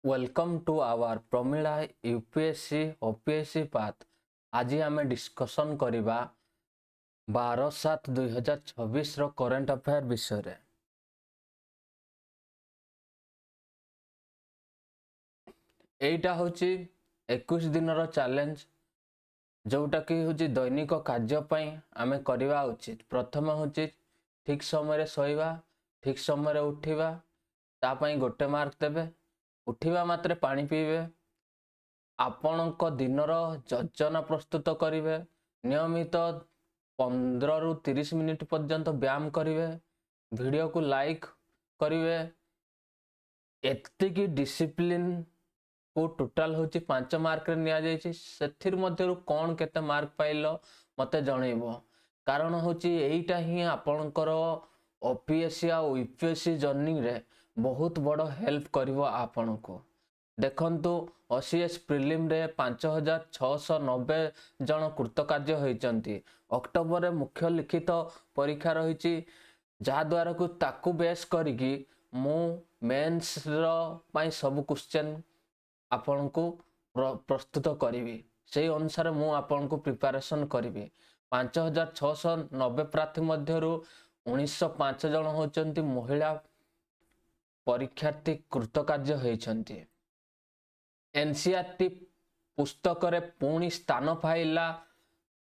Welcome to our Pramila UPSC OPSC path. आज आम discussion करवा 12/7/2026 करेन्ट अफेयर विषय रे। एटा होची 21 दिन चैलेंज जोटा कि होची दैनिक कार्य आम करवा उचित। प्रथम होची ठीक समय शोवा, ठीक समय उठा, तापाई गोटे मार्क देवे। उठिबा मात्रे पानी पीबे, आपणक दिनर योजना प्रस्तुत करिवे, नियमित 15 रु 30 मिनिट पर्यंत व्यायाम करिवे, वीडियो को लाइक करिवे। एतिकी डिसिप्लिन को टोटाल होची 5 मार्क रे निया जायछि। सेथिर मध्यरु कोन केते मार्क पाइलो मते जणैबो, कारण होची एईटा ही आपणकर ओपीएससी आ यूपीएससी जर्नी रे बहुत बड़ हेल्प करिवो आपनको। देखंतु ओसीएस प्रिलिम रे 5690 जन कृतकार्य होइचंती। अक्टोबर रे मुख्य लिखित परीक्षा रहिछि, जहा द्वारा को ताकू बेस करिकि मु मेंस रो पई सब क्वेश्चन आपनको प्रस्तुत करिवि। सेही अनुसार मु आपनको प्रिपरेशन करिवि। 5690 प्रार्थी मध्यरु 1905 जन होचंती महिला परीक्षार्थी कृतकार्य होइचंती। एनसीईआरटी पुस्तक रे पुणी स्थान पाइला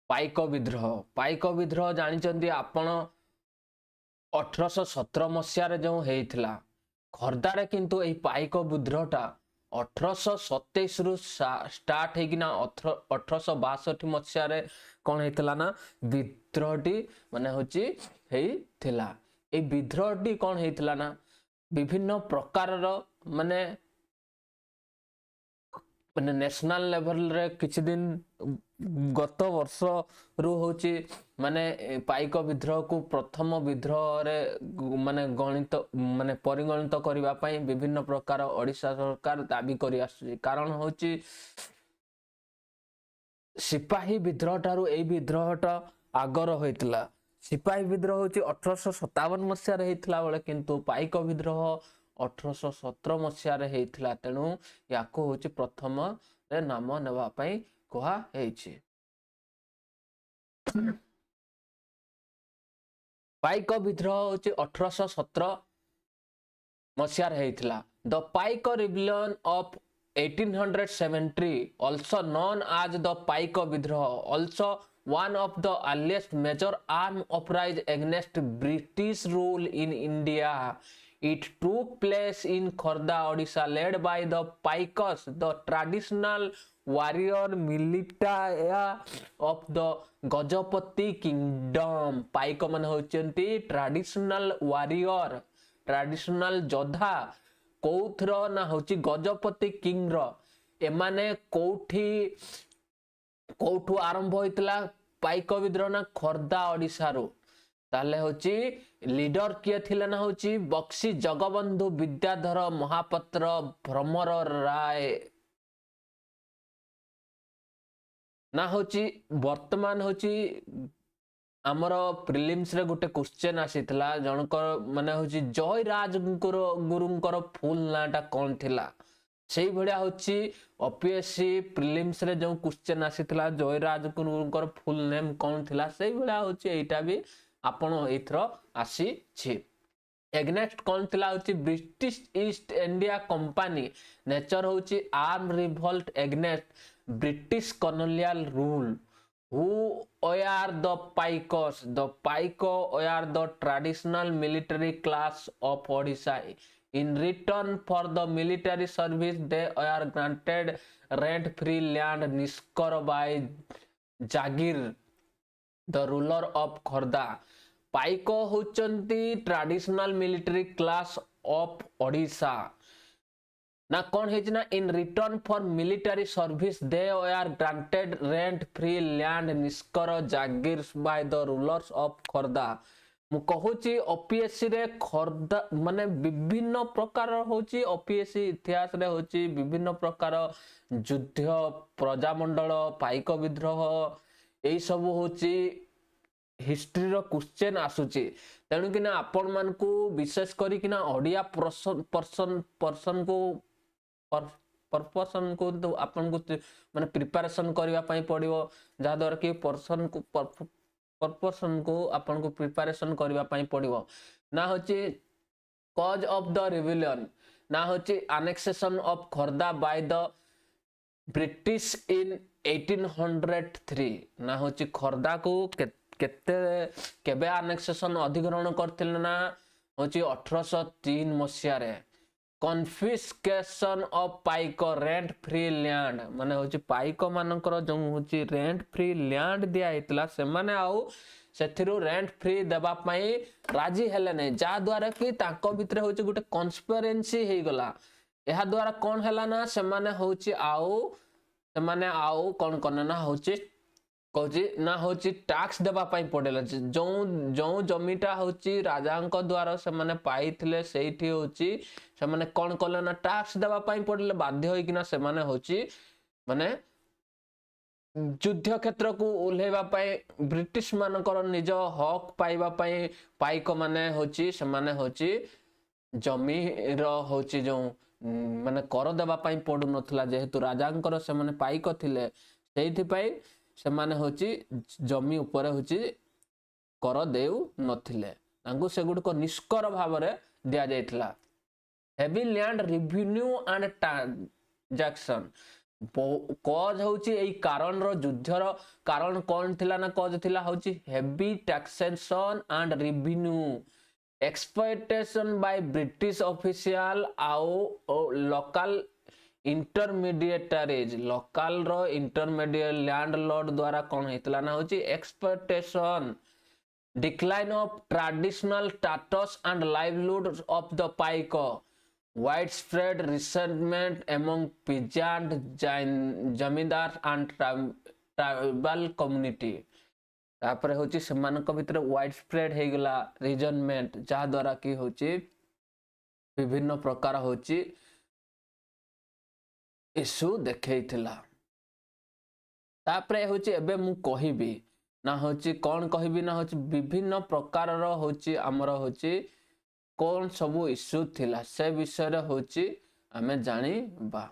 पाइक विद्रोह। पाइक विद्रोह जानिचंती आपण 1817 मसीह जो होइथिला खर्दारे, किंतु एही पाइक विद्रोहटा 1827 रु स्टार्ट हेकिना 1862 मसीह रे कोन हेतिला ना विद्रोहटी माने होची हेइथिला। ए विद्रोहटी कोन हेइथिला ना विभिन्न प्रकार रो माने नेशनल लेवल रे किछि दिन गत वर्ष रु होची माने पाइक विद्रोह को प्रथम विद्रोह रे माने गणित माने परिगणित करिवा पई विभिन्न प्रकार ओडिशा सरकार दाबी करि आसुची। कारण होची सिपाही विद्रोह टारू ए विद्रोहटा आगर होइतला। सिपाही विद्रोह होची 1857 मसीह रे हेइतला बेले, किंतु पाइक विद्रोह 1817 मसीह रे हेइतला। तेनु याको होची प्रथम रे नाम नेबा पई कोहा हेइची। पाइक विद्रोह होची 1817 मसीह रे हेइतला। The Paika rebellion of 1870, also known as the Paika Bidrho, also one of the earliest major armed uprising against British rule in India. It took place in Khorda, Odisha, led by the Paikas, the traditional warrior militia of the Gajapati kingdom. Paika man होचंती traditional warrior, traditional जोधा कौथर ना होची Gajapati king रो। एमाने कौठू आरंभ होइतला पाइक विद्रोह ना खर्दा ओडिसा रो। ताले होची लीडर किए थिले ना होची बक्सी जगबंधु विद्याधर महापात्र भ्रमर राय ना होची। वर्तमान होची आमर प्रिलिम्स रे गोटे क्वेश्चन आसीतला जनकर माने होची जय राज गुरुंकर फुल नाटा कोन थिला। सेही भलिया होची ओपीएससी प्रिलिम्स रे जो क्वेश्चन आसीतला जय राज गुरुंकर फुल नेम कोन थिला, सेही भलिया होची एटा भी आपण एथरो आसी छी। एग्नेस्ट कोन थिला होची British East India Company. Nature होची arm revolt against British colonial rule. Who were the Paikos? The Paiko were the traditional military class of Odisha. In return for the military service, they were granted rent-free land Niskar by Jagir, the ruler of Khorda. Paiko होचंती traditional military class of Odisha. ना कौन है ना in return for military service they are granted rent free land निष्कर जागीर by the rulers of Khordha. मु कहूची OPSC रे खर्दा माने विभिन्न प्रकार होची। ओपीएससी इतिहास रे होची विभिन्न प्रकार युद्ध प्रजामंडल पाइक विद्रोह एई सब होची हिस्ट्री रो क्वेश्चन आसुची। तेणु कि ना आपण मान को विशेष करी कि ना ओडिया पर्सन को पर्सन को तो आपन को माने प्रिपरेशन करबा पई पड़िबो जा द्वारा कि पर्सन को आपन को प्रिपरेशन करबा पई पड़िबो ना होची कॉज ऑफ द रिविलियन ना होची annexation of Khordha by the British in 1803 ना होची खोर्धा को केते केबे annexation अधिग्रहण करथिले ना होची 1803 मसिया रे confiscation of pike rent free land माने होची पाइक मानकर जो होची रेंट फ्री लैंड दिया हितला से माने आउ सेथिरु रेंट फ्री देबा पई राजी हेले नै जा द्वारा कि ताको भितरे होची गुटे कन्स्पिरेंसी हे गला एहा द्वारा कोन हैला ना से माने होची आउ कोन कोन ना होची कहूची ना होची टैक्स देबा पई पड़ेला जो जो जमीटा होची राजांक द्वारा से माने पाइथिले सेठी होची से माने कोन कोले ना टैक्स देबा पई पड़ले बाध्य होई कि ना से माने होची माने युद्ध क्षेत्र को उल्हेबा पई ब्रिटिश मानकर निज हक पाइबा पई पाइक माने होची से माने होची जमी रो होची जो माने कर देबा पई पडु नथला जेहेतु राजांकर से माने पाइक थिले सेठी पई से माने होची जमी ऊपर होची कर देउ नथिले तांको सेगुड को निष्कर भाव रे दिया जायतला heavy land revenue and transaction cause होची एई कारण रो युद्धर कारण कोन थिला ना कॉज थिला होची heavy taxation and revenue exploitation by British official आउ लोकल इंटरमीडिएटरीज लोकल रो इंटरमीडिएट लैंडलॉर्ड द्वारा कोन हेतला ना होची exploitation decline of traditional status and livelihood of the pike widespread resentment among peasant जमींदार एंड ट्राइबल कम्युनिटी तापर होची समान को भीतर वाइडस्प्रेड हे गला रिजनमेंट जा द्वारा की होची विभिन्न प्रकार होची इशू देखैथिला तापर होची एबे मु कहिबी ना होची कोन कहिबी ना होची विभिन्न प्रकार रो होची हमर होची कोन सबु इशू थिला से विषय रे होची हमें जानी बा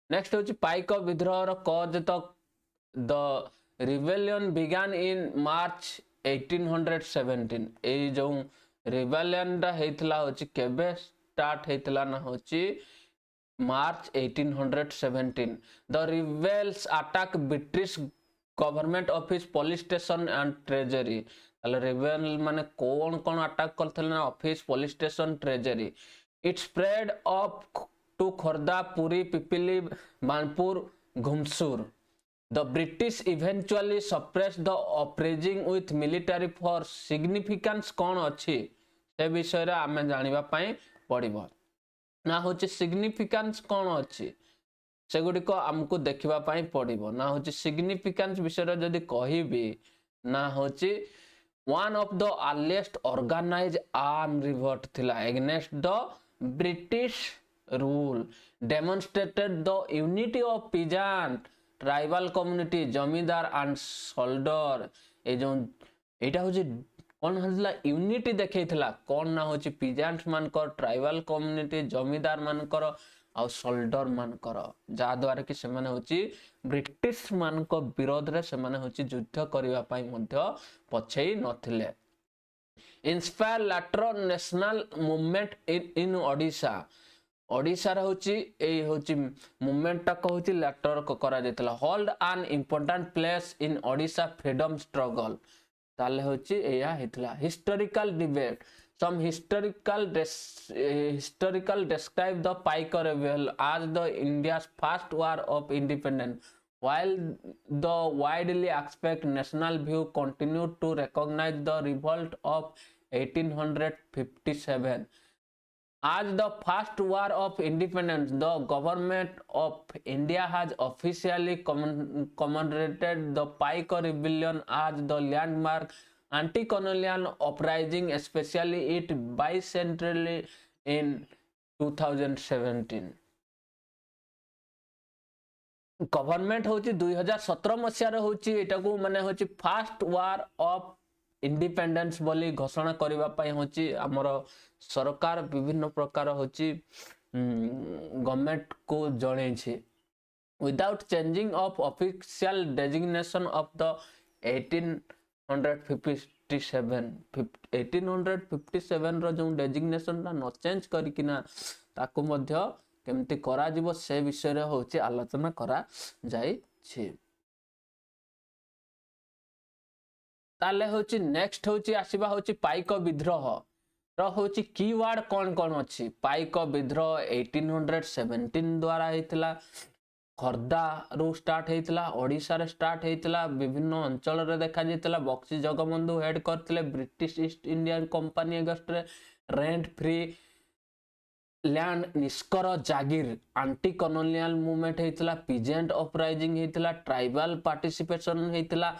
नेक्स्ट होची पाइक विद्रोह रो कॉज तक द रिबेलियन बिगन इन मार्च 1817 ए जो रिबेलियन दा हेतला होची केबे स्टार्ट हेतला ना होची March 1817 the rebels attack British government office police station and treasury ताले रिबेल माने कोन कोन अटैक करथले ना office police station treasury it spread up to Khordha Puri Pipili Manpur Ghumsur The British eventually suppressed the uprising with military force significance कौन अच्छी से विषय रे आमे जानिबा पई पड़िबो ना होची significance कौन अच्छी से गुडी को हमको देखिबा पई पड़िबो ना होची significance विषय रे जदी कहिबी ना होची one of the earliest organized armed revolt थिला against the British rule demonstrated the unity of peasant tribal community जमींदार एंड सोल्डर ए जो एटा होची कोन हला यूनिटी देखैथला कोन ना होची पीजेंट मानकर ट्राइबल कम्युनिटी जमींदार मानकर आ सोल्डर मानकर जा द्वारा कि से माने होची ब्रिटिश मानको विरोध रे से माने होची युद्ध करिवा पई मध्य पछेई नथिले inspire later national movement in Odisha Odisha रे होची ए होची मूवमेंट ता कहूची लेटर को करा जेतला hold an important place in Odisha freedom struggle ताले होची एया हितला historical debate some historical describe the Paika rebellion as the India's first war of independence while the widely accepted national view continued to recognize the revolt of 1857 as the first war of independence. The government of India has officially commemorated the Paika rebellion as the landmark anti-colonial uprising, especially it bicentennial in 2017. Government हूँ 2017 मसीह हूँ माने हूँ fast war of independence बोली घोषणा करने हूँ आमर सरकार विभिन्न प्रकार हूँ गवर्नमेंट को जन without changing of official designation of the 1857 1857 रो जो डेजिग्नेशन न चेंज करिकिना ताकू मध्य केमती करा जीवो से विषय रे होची आलोचना करा जाई छी। ताले होची नेक्स्ट होची आसीबा होची पाइक विद्रोह रो होची कीवर्ड कौन अच्छी पाइक विद्रोह 1817 द्वारा हेतिला खर्दा रू स्टार्ट हेतिला ओडिशा रे स्टार्ट हेतिला विभिन्न अंचल रे देखा जेतिला बक्सी जगबंधु हेड करथिले British East Indian Company August रे रेंट फ्री लैंड निष्कर जागीर आंटी कॉलोनियल मूवमेंट हेतिला पीजेंट अपराइजिंग हेतिला ट्राइबल पार्टिसिपेशन हेतिला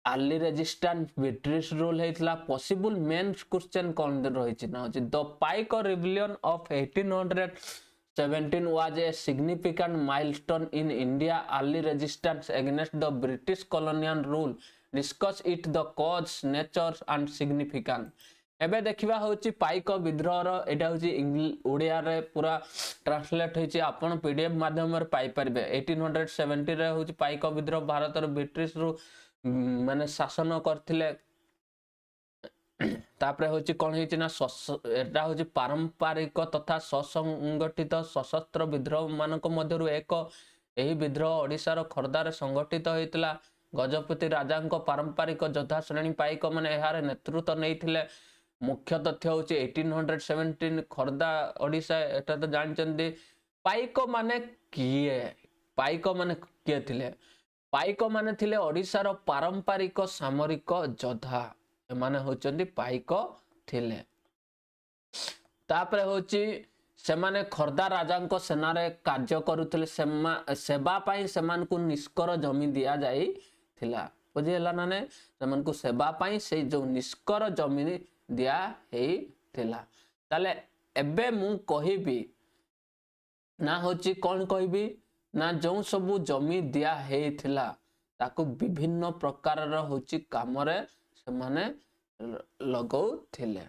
अर्ली रेजिस्टेंस ब्रिटिश रूल हेतिला पॉसिबल मेन क्वेश्चन कौन रही ना the Paika rebellion of 1817 was a significant milestone in India early resistance against the British colonial rule. Discuss it the cause, nature and significance. एबे देखिबा होची पाइक विद्रोह रो एटा होची ओडिया रे पूरा ट्रांसलेट होची आपण पीडीएफ माध्यम रे पाई परबे 1870 रे होची पाइक विद्रोह भारत रो ब्रिटिश रो माने शासन करथिले तापरे होची कोन हेची ना एटा होची पारंपरिक तथा ससंगठित सशस्त्र विद्रोह मानक मध्यरु एक एही विद्रोह ओडिसा रो खर्दा रे संगठित होइतला गजपति राजा को पारंपरिक योद्धा श्रेणी पाइक माने एहारे नेतृत्व नैथिले मुख्य तथ्य होची 1817 खर्दा ओडिसा एटा तो जानचंदी पाइक माने किए पाइक माने किए थिले पाइक माने थिले ओडिसा रो पारंपरिक सामरिक योद्धा एमाने होचंदी पाइक थिले तापरे होची सेमाने खर्दा राजा को सेना रे कार्य करुथिले सेवा पाई सेमान को निष्कर जमी दिया जाई थिला बुझिला नाने सेमान को सेवा पाई से जो निष्कर जमी दिया हेई थिला ताले एबे मु कहिबी ना होची कोन कहिबी ना जो सब जमी दिया हेई थिला ताकू विभिन्न प्रकार रो होची काम रे सेमाने लगौ थिले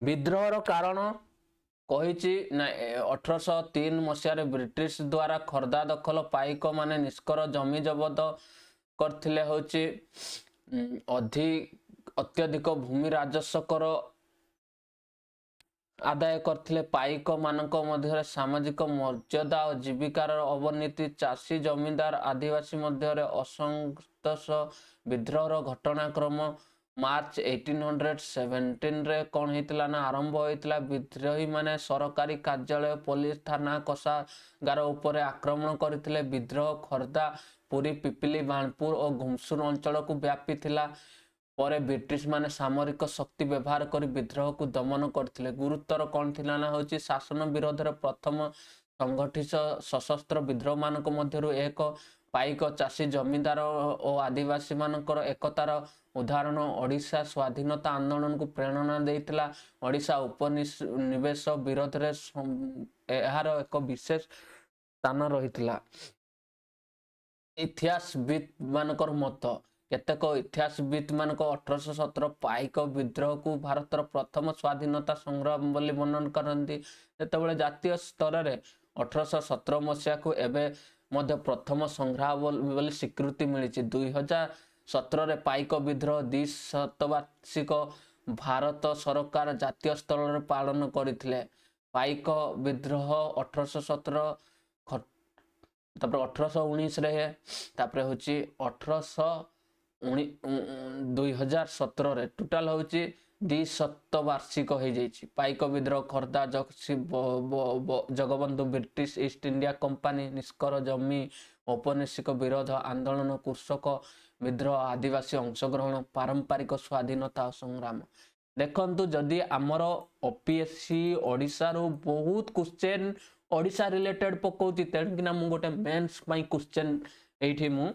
विद्रोह रो कारण कहिची ना 1803 मसीह ब्रिटिश द्वारा खर्दा दखल पाइक माने निष्कर जमी जबत करथिले होची अत्यधिक भूमि राजस्व कर आदाय करथिले पाइक मानक मध्य सामाजिक मर्यादा और जीविकार अवनति चाषी जमींदार आदिवासी मध्य असंतोष विद्रोह घटनाक्रम मार्च 1817 रे कौन होता ना आरंभ होता विद्रोही माने सरकारी कार्यालय पुलिस थाना कोषागार उपर आक्रमण करथिले विद्रोह खर्दा पुरी पिपिली बाणपुर और घुमसुर अंचल को व्यापी थिला परे ब्रिटिश माने सामरिक शक्ति व्यवहार कर विद्रोह को दमन करथिले गुरुतर कौन थिला ना होची शासन विरोध रे प्रथम संगठित सशस्त्र विद्रोह मानक मध्यरु एक पाइक चाषी जमींदार और आदिवासी मानकर एकतार उदाहरण ओडिशा स्वाधीनता आंदोलन को प्रेरणा देइतिला ओडिशा उपनिवेश विरोध रे एहार एक विशेष स्थान रहितिला इतिहासविद मानकर मत केतेक इतिहासविद मानक 1817 पाइक विद्रोह को भारतर प्रथम स्वाधीनता संग्राम बोली वर्णन करती जेतेबेले जातीय स्तर रे 1817 मसीहा को एबे मध्य प्रथम संग्राम बोली स्वीकृति मिली 2017 रे पाइक विद्रोह 20 शतवार्षिक भारत सरकार जातीय स्तर रे पालन करथिले पाइक विद्रोह 1817 तापर 1819 रे तापर होची 2017 रे टोटल होची 2 शतवार्षिक हो जाइछि पाइक विद्रोह Khordha Jagabandhu British East India Company निष्कर जमी औपनिवेशिक विरोध आंदोलन कृषक विद्रोह आदिवासी अंशग्रहण पारंपरिक स्वाधीनता संग्राम देखंतु जदि आमर ओपीएससी ओडिसा रो बहुत क्वेश्चन ओडिशा रिलेटेड पकाउची तेणुकिना मु गोटे मेन्स पाई क्वेश्चन एठी मु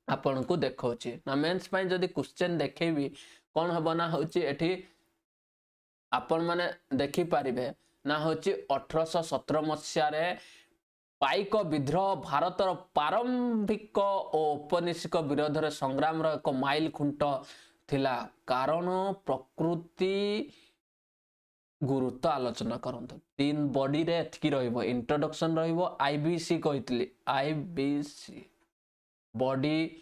आपण को देखौची ना मेन्स पाई जदी क्वेश्चन देखेबी कोन हबो ना होची एठी आपण माने देखि पारिबे ना होची 1817 मसिया रे पाइक विद्रोह भारतर प्रारंभिक और औपनिवेशिक विरोध रे संग्राम रो एक माइल खुंट थिला कारण प्रकृति गुरुत्व आलोचना करंतु तीन बॉडी रे एतकी रहइबो इंट्रोडक्शन रहइबो आईबीसी कहितली आईबीसी बॉडी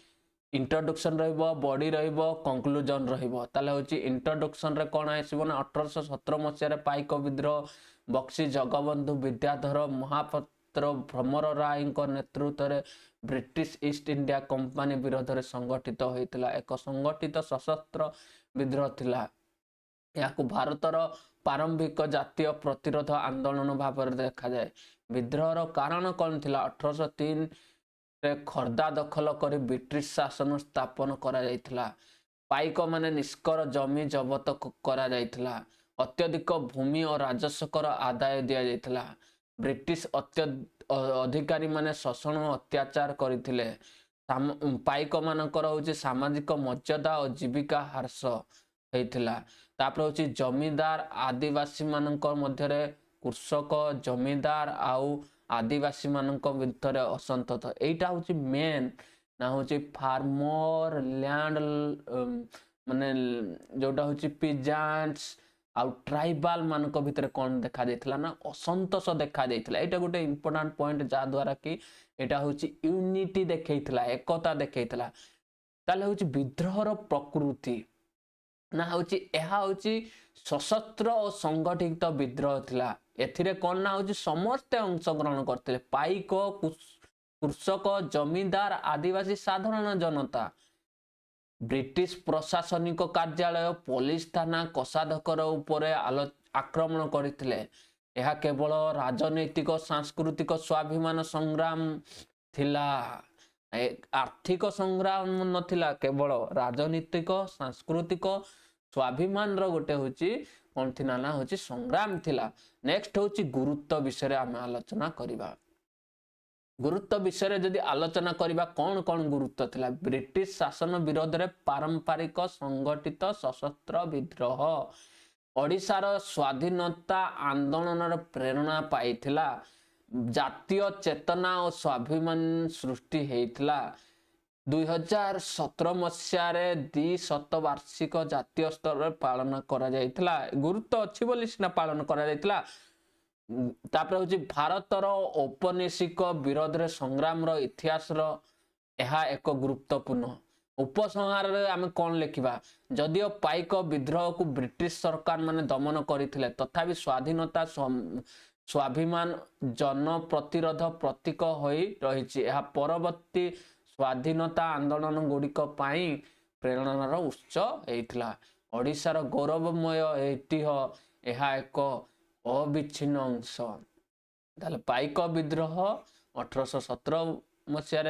इंट्रोडक्शन रहइबो बॉडी रहइबो कंक्लूजन रहइबो ताले होची इंट्रोडक्शन रे कोन आइसिबो ना 1817 मसिया रे पाइक विद्रोह बक्सी जगबंधु विद्याधर महापात्र भ्रमर राय नेतृत्व रे ब्रिटिश ईस्ट इंडिया कंपनी विरोध रे संगठित होइतिला एक संगठित सशस्त्र विद्रोह थिला याकु भारतर प्रारंभिक जातीय प्रतिरोध आंदोलन भाव देखा जाए विद्रोह रो कारण कौन थिला 1803 रे खर्दा दखल कर ब्रिटिश शासन स्थापन करा जाइथिला पाइक माने निष्कर जमी जबत करा जाइथिला अत्यधिक भूमि और राजस्व कर आदाय दिया जाइथिला ब्रिटिश अधिकारी माने शोषण अत्याचार करथिले पाइक मानकर होची सामाजिक मर्यादा और जीविका ह्रास हेतिला तापर होची जमीदार आदिवासी मानकर मध्य रे कृषक जमीदार आउ आदिवासी मानक भितर असंतोष एटा होची मेन ना होची फार्मर लैंड माने जोटा होची पिजांट्स आउ ट्राइबल मानक भितर कोन देखा जाइथिला ना असंतोष देखा जाइथिला एटा गोटे इंपोर्टेंट पॉइंट जा द्वारा कि एटा होची यूनिटी देखैथिला एकता देखैथिला ताले होची विद्रोह रो प्रकृति ना होची एहा होची सशस्त्र और संगठित विद्रोह थिला एथिरे कोन ना होची समस्त अंश ग्रहण करथिले पाइक कृषक जमींदार आदिवासी साधारण जनता ब्रिटिश प्रशासनिक कार्यालय पुलिस थाना कोषाध्यक्ष उपरे आक्रमण करथिले एहा केवल राजनैतिक सांस्कृतिक स्वाभिमान संग्राम थिला आर्थिक संग्राम नथिला केवल राजनीतिक सांस्कृतिक स्वाभिमान रो गोटे होची कोन थिना ना होची संग्राम थिला नेक्स्ट होची गुरुत्व विषय आम आलोचना करिबा गुरुत्व विषय जदि आलोचना करिबा कोन कोन गुरुत्व थिला ब्रिटिश शासन विरोध रे पारंपरिक संगठित सशस्त्र विद्रोह ओडिशार स्वाधीनता आंदोलन प्रेरणा पाइथिला जातीय चेतना और स्वाभिमान सृष्टि हेइथिला 2017 मसिया रे द्विशतवार्षिक जातीय स्तर रे पालन करा जाइथिला गुरुत्व अछि बोली सिना पालन करा जाइथिला तापर होची भारतर औपनिवेशिक विरोध रे संग्राम रो इतिहास रो एहा एक गुरुत्वपूर्ण उपसंहार रे आमे कोन लेखिबा जदियो पाइक विद्रोह को ब्रिटिश सरकार माने दमन करिथिले तथापि स्वाधीनता स्वाभिमान जन प्रतिरोध प्रतीक होई रहिछि एहा परवर्ती स्वाधीनता आंदोलन गुड़िक प्रेरणार उत्स होता ओडिशार गौरवमय ऐतिह्य यह एक अविच्छिन्न अंश ताले पाइक विद्रोह 1817 मसीह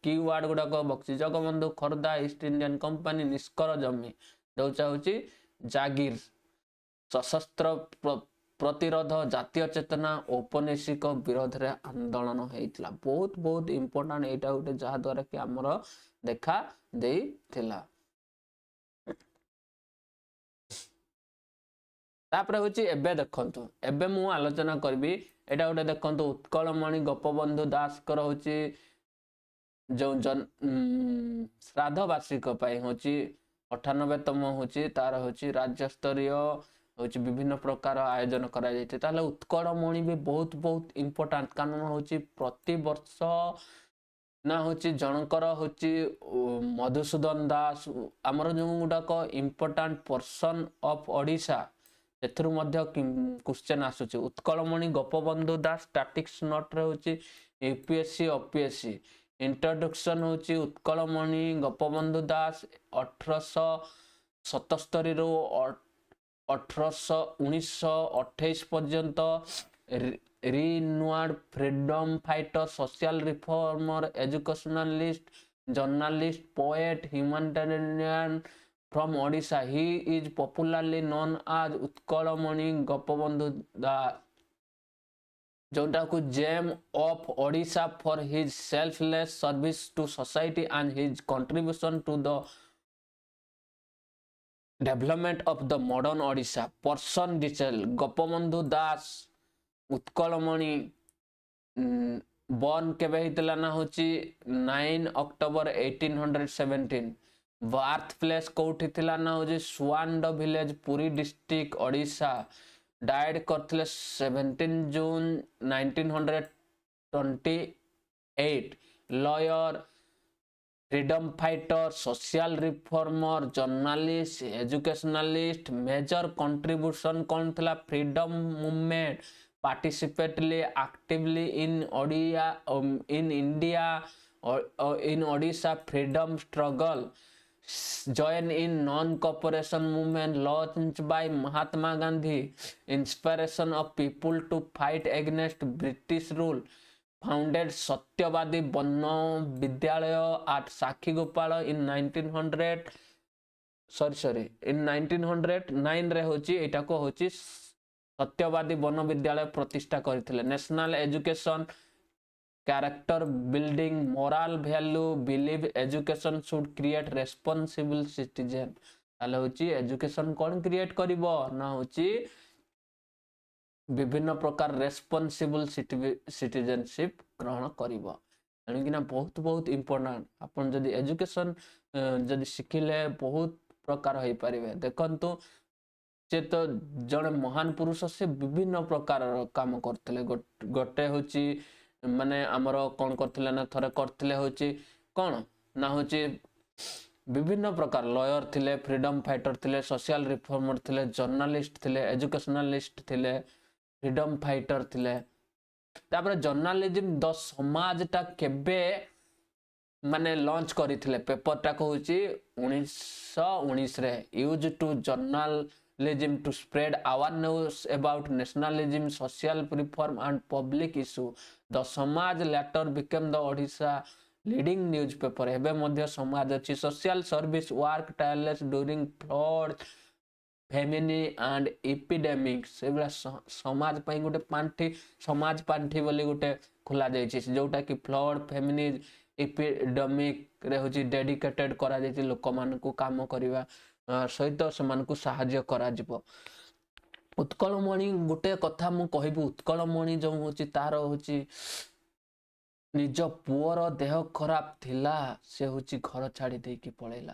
की वार्ड गुड़ाक Bakshi Jagabandhu Khordha East Indian Company निष्कर जमी दौचा हूँ जागीर सशस्त्र प्रतिरोध जातीय चेतना औपनिवेशिक विरोध रे आंदोलन होता बहुत बहुत इंपोर्टेंट एटा गोटे जहा द्वारा कि आमर देखा देइथिला तापर होची एबे देखंतु एबे मु आलोचना करबी एटा गोटे देखंतु उत्कलमणि गोपबंधु दास कर होची जो श्राद्ध वार्षिक पाई होची 98तम होची तार होची राज्य स्तरीय होची विभिन्न प्रकार आयोजन करा जायते ताले उत्कलमणि भी बहुत बहुत इंपोर्टेंट कारण होची प्रति वर्ष ना होची जनकर होची मधुसूदन दास हमर जो गुडाक इंपोर्टेंट पर्सन ऑफ ओडिशा एथरु मध्य क्वेश्चन आसुची उत्कलमणि गोपबंधु दास स्टैटिक्स नोट रे होची यूपीएससी ओपीएससी इंट्रोडक्शन होची उत्कलमणि गोपबंधु दास 1877 रो 1928 पर्यंत renowned freedom fighter social reformer educationalist journalist poet humanitarian from Odisha he is popularly known as Utkalmani Gopabandhu Das जोटा को gem of Odisha for his selfless service to society and his contribution to the development of the modern Odisha person detail Gopabandhu Das Utkalmani born केबे हितला ना होची 9 October 1817 birth place कोठी थिला ना होची Suando village Puri district Odisha died करथिले 17 June 1928 lawyer freedom fighter social reformer journalist educationalist major contribution कौन थिला freedom movement participately actively in odia in india or in odisha freedom struggle join in non-cooperation movement launched by mahatma gandhi inspiration of people to fight against british rule founded satyavadi banna vidyalaya at sakhi gopala in 1900 in 1909 रे होची एटा को होची सत्यवादी वन विद्यालय प्रतिष्ठा करथिले national education character building moral value believe education should create responsible citizen ताले होची एजुकेशन कोन क्रिएट करिवो ना होची विभिन्न प्रकार रेस्पॉन्सिबल सिटीजनशिप ग्रहण करिवो यानी कि ना बहुत बहुत इंपोर्टेंट अपन जदी एजुकेशन जदी सिखिले बहुत प्रकार होई परिबे देखंतु से तो जड़े महान पुरुष से विभिन्न प्रकार काम करते गोटे हूँ माने आमर कौन करते ना थरे करते हूँ कौन ना हूँ विभिन्न प्रकार लॉयर थिले फ्रीडम फाइटर थिले सोशल रिफॉर्मर थिले जर्नलिस्ट थिले एजुकेशनलिस्ट थिले फ्रीडम फाइटर थिले तापर जर्नलिज्म द समाजटा केबे माने लॉन्च करथिले पेपर टा कहूची 1919 रे use to journalism to spread awareness about nationalism social reform and public issue the Samaja later became the Odisha leading newspaper एबे मध्य समाज अछि social service work tireless during flood famine and epidemic सेबला समाज पई गोटे पांठी समाज पांठी बोली गोटे खोला जाय छी जोटा कि फ्लड फेमिनी एपिडेमिक रे होची डेडिकेटेड करा जाय छी लोक मान को काम करिवा सहित समान को सहाय्य करा जिवो उत्कलमणि गोटे कथा मु कहबी उत्कलमणि जो होची तार होची निज पुअर देह खराब थिला से होची घर छाड़ी दे की पळेला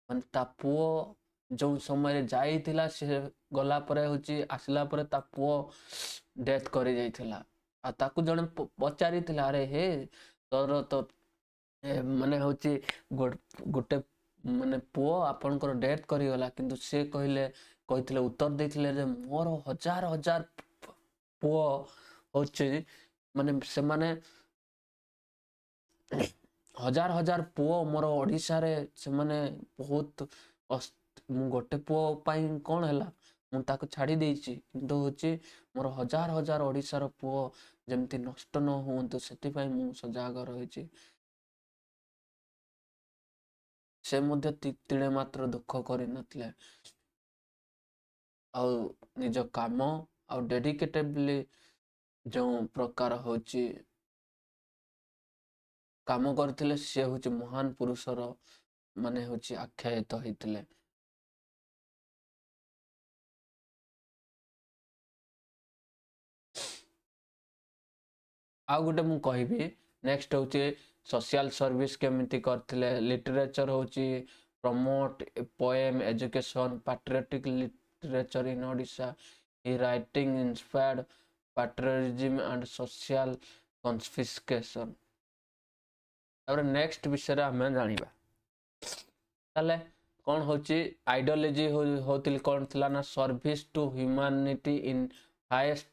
मन ता पुओ जो समय जाई थिला से गला परे होची आसला परे ता पुओ डेथ करि जाई थिला आ ताकू जने पचारि थिला अरे हे तोर तो माने होची गोटे माने पुओ आपनकर डेथ करि गला किंतु से कहिथिले उत्तर देथिले जे मोर हजार हजार पुओ होची माने से माने हजार हजार पुओ मोर ओडिसा रे से माने बहुत गोटे पुओ पाई कोन हैला मु ताको छाड़ी देछि किंतु होची मोर हजार हजार ओडिसा रो पुओ जेमति नष्ट न होंतु सेति पाई मु सजाग रहिछि से मध्य तिळे मात्र दुख करि नथले आ निज काम आ डेडिकेटेडली जो प्रकार होची काम करथिले से होची महान पुरुषर माने होची आख्यायित होइथिले आ गोटे मु कहबी नेक्स्ट होची सोशल सर्विस केमिति करथिले लिटरेचर होची promote poem education patriotic literature in Odisha he writing inspired patriotism and social confiscation तापर नेक्स्ट विषय रे हमें जानिबा ताले कौन होची आइडियोलॉजी होतिल कौन थिला ना service to humanity in highest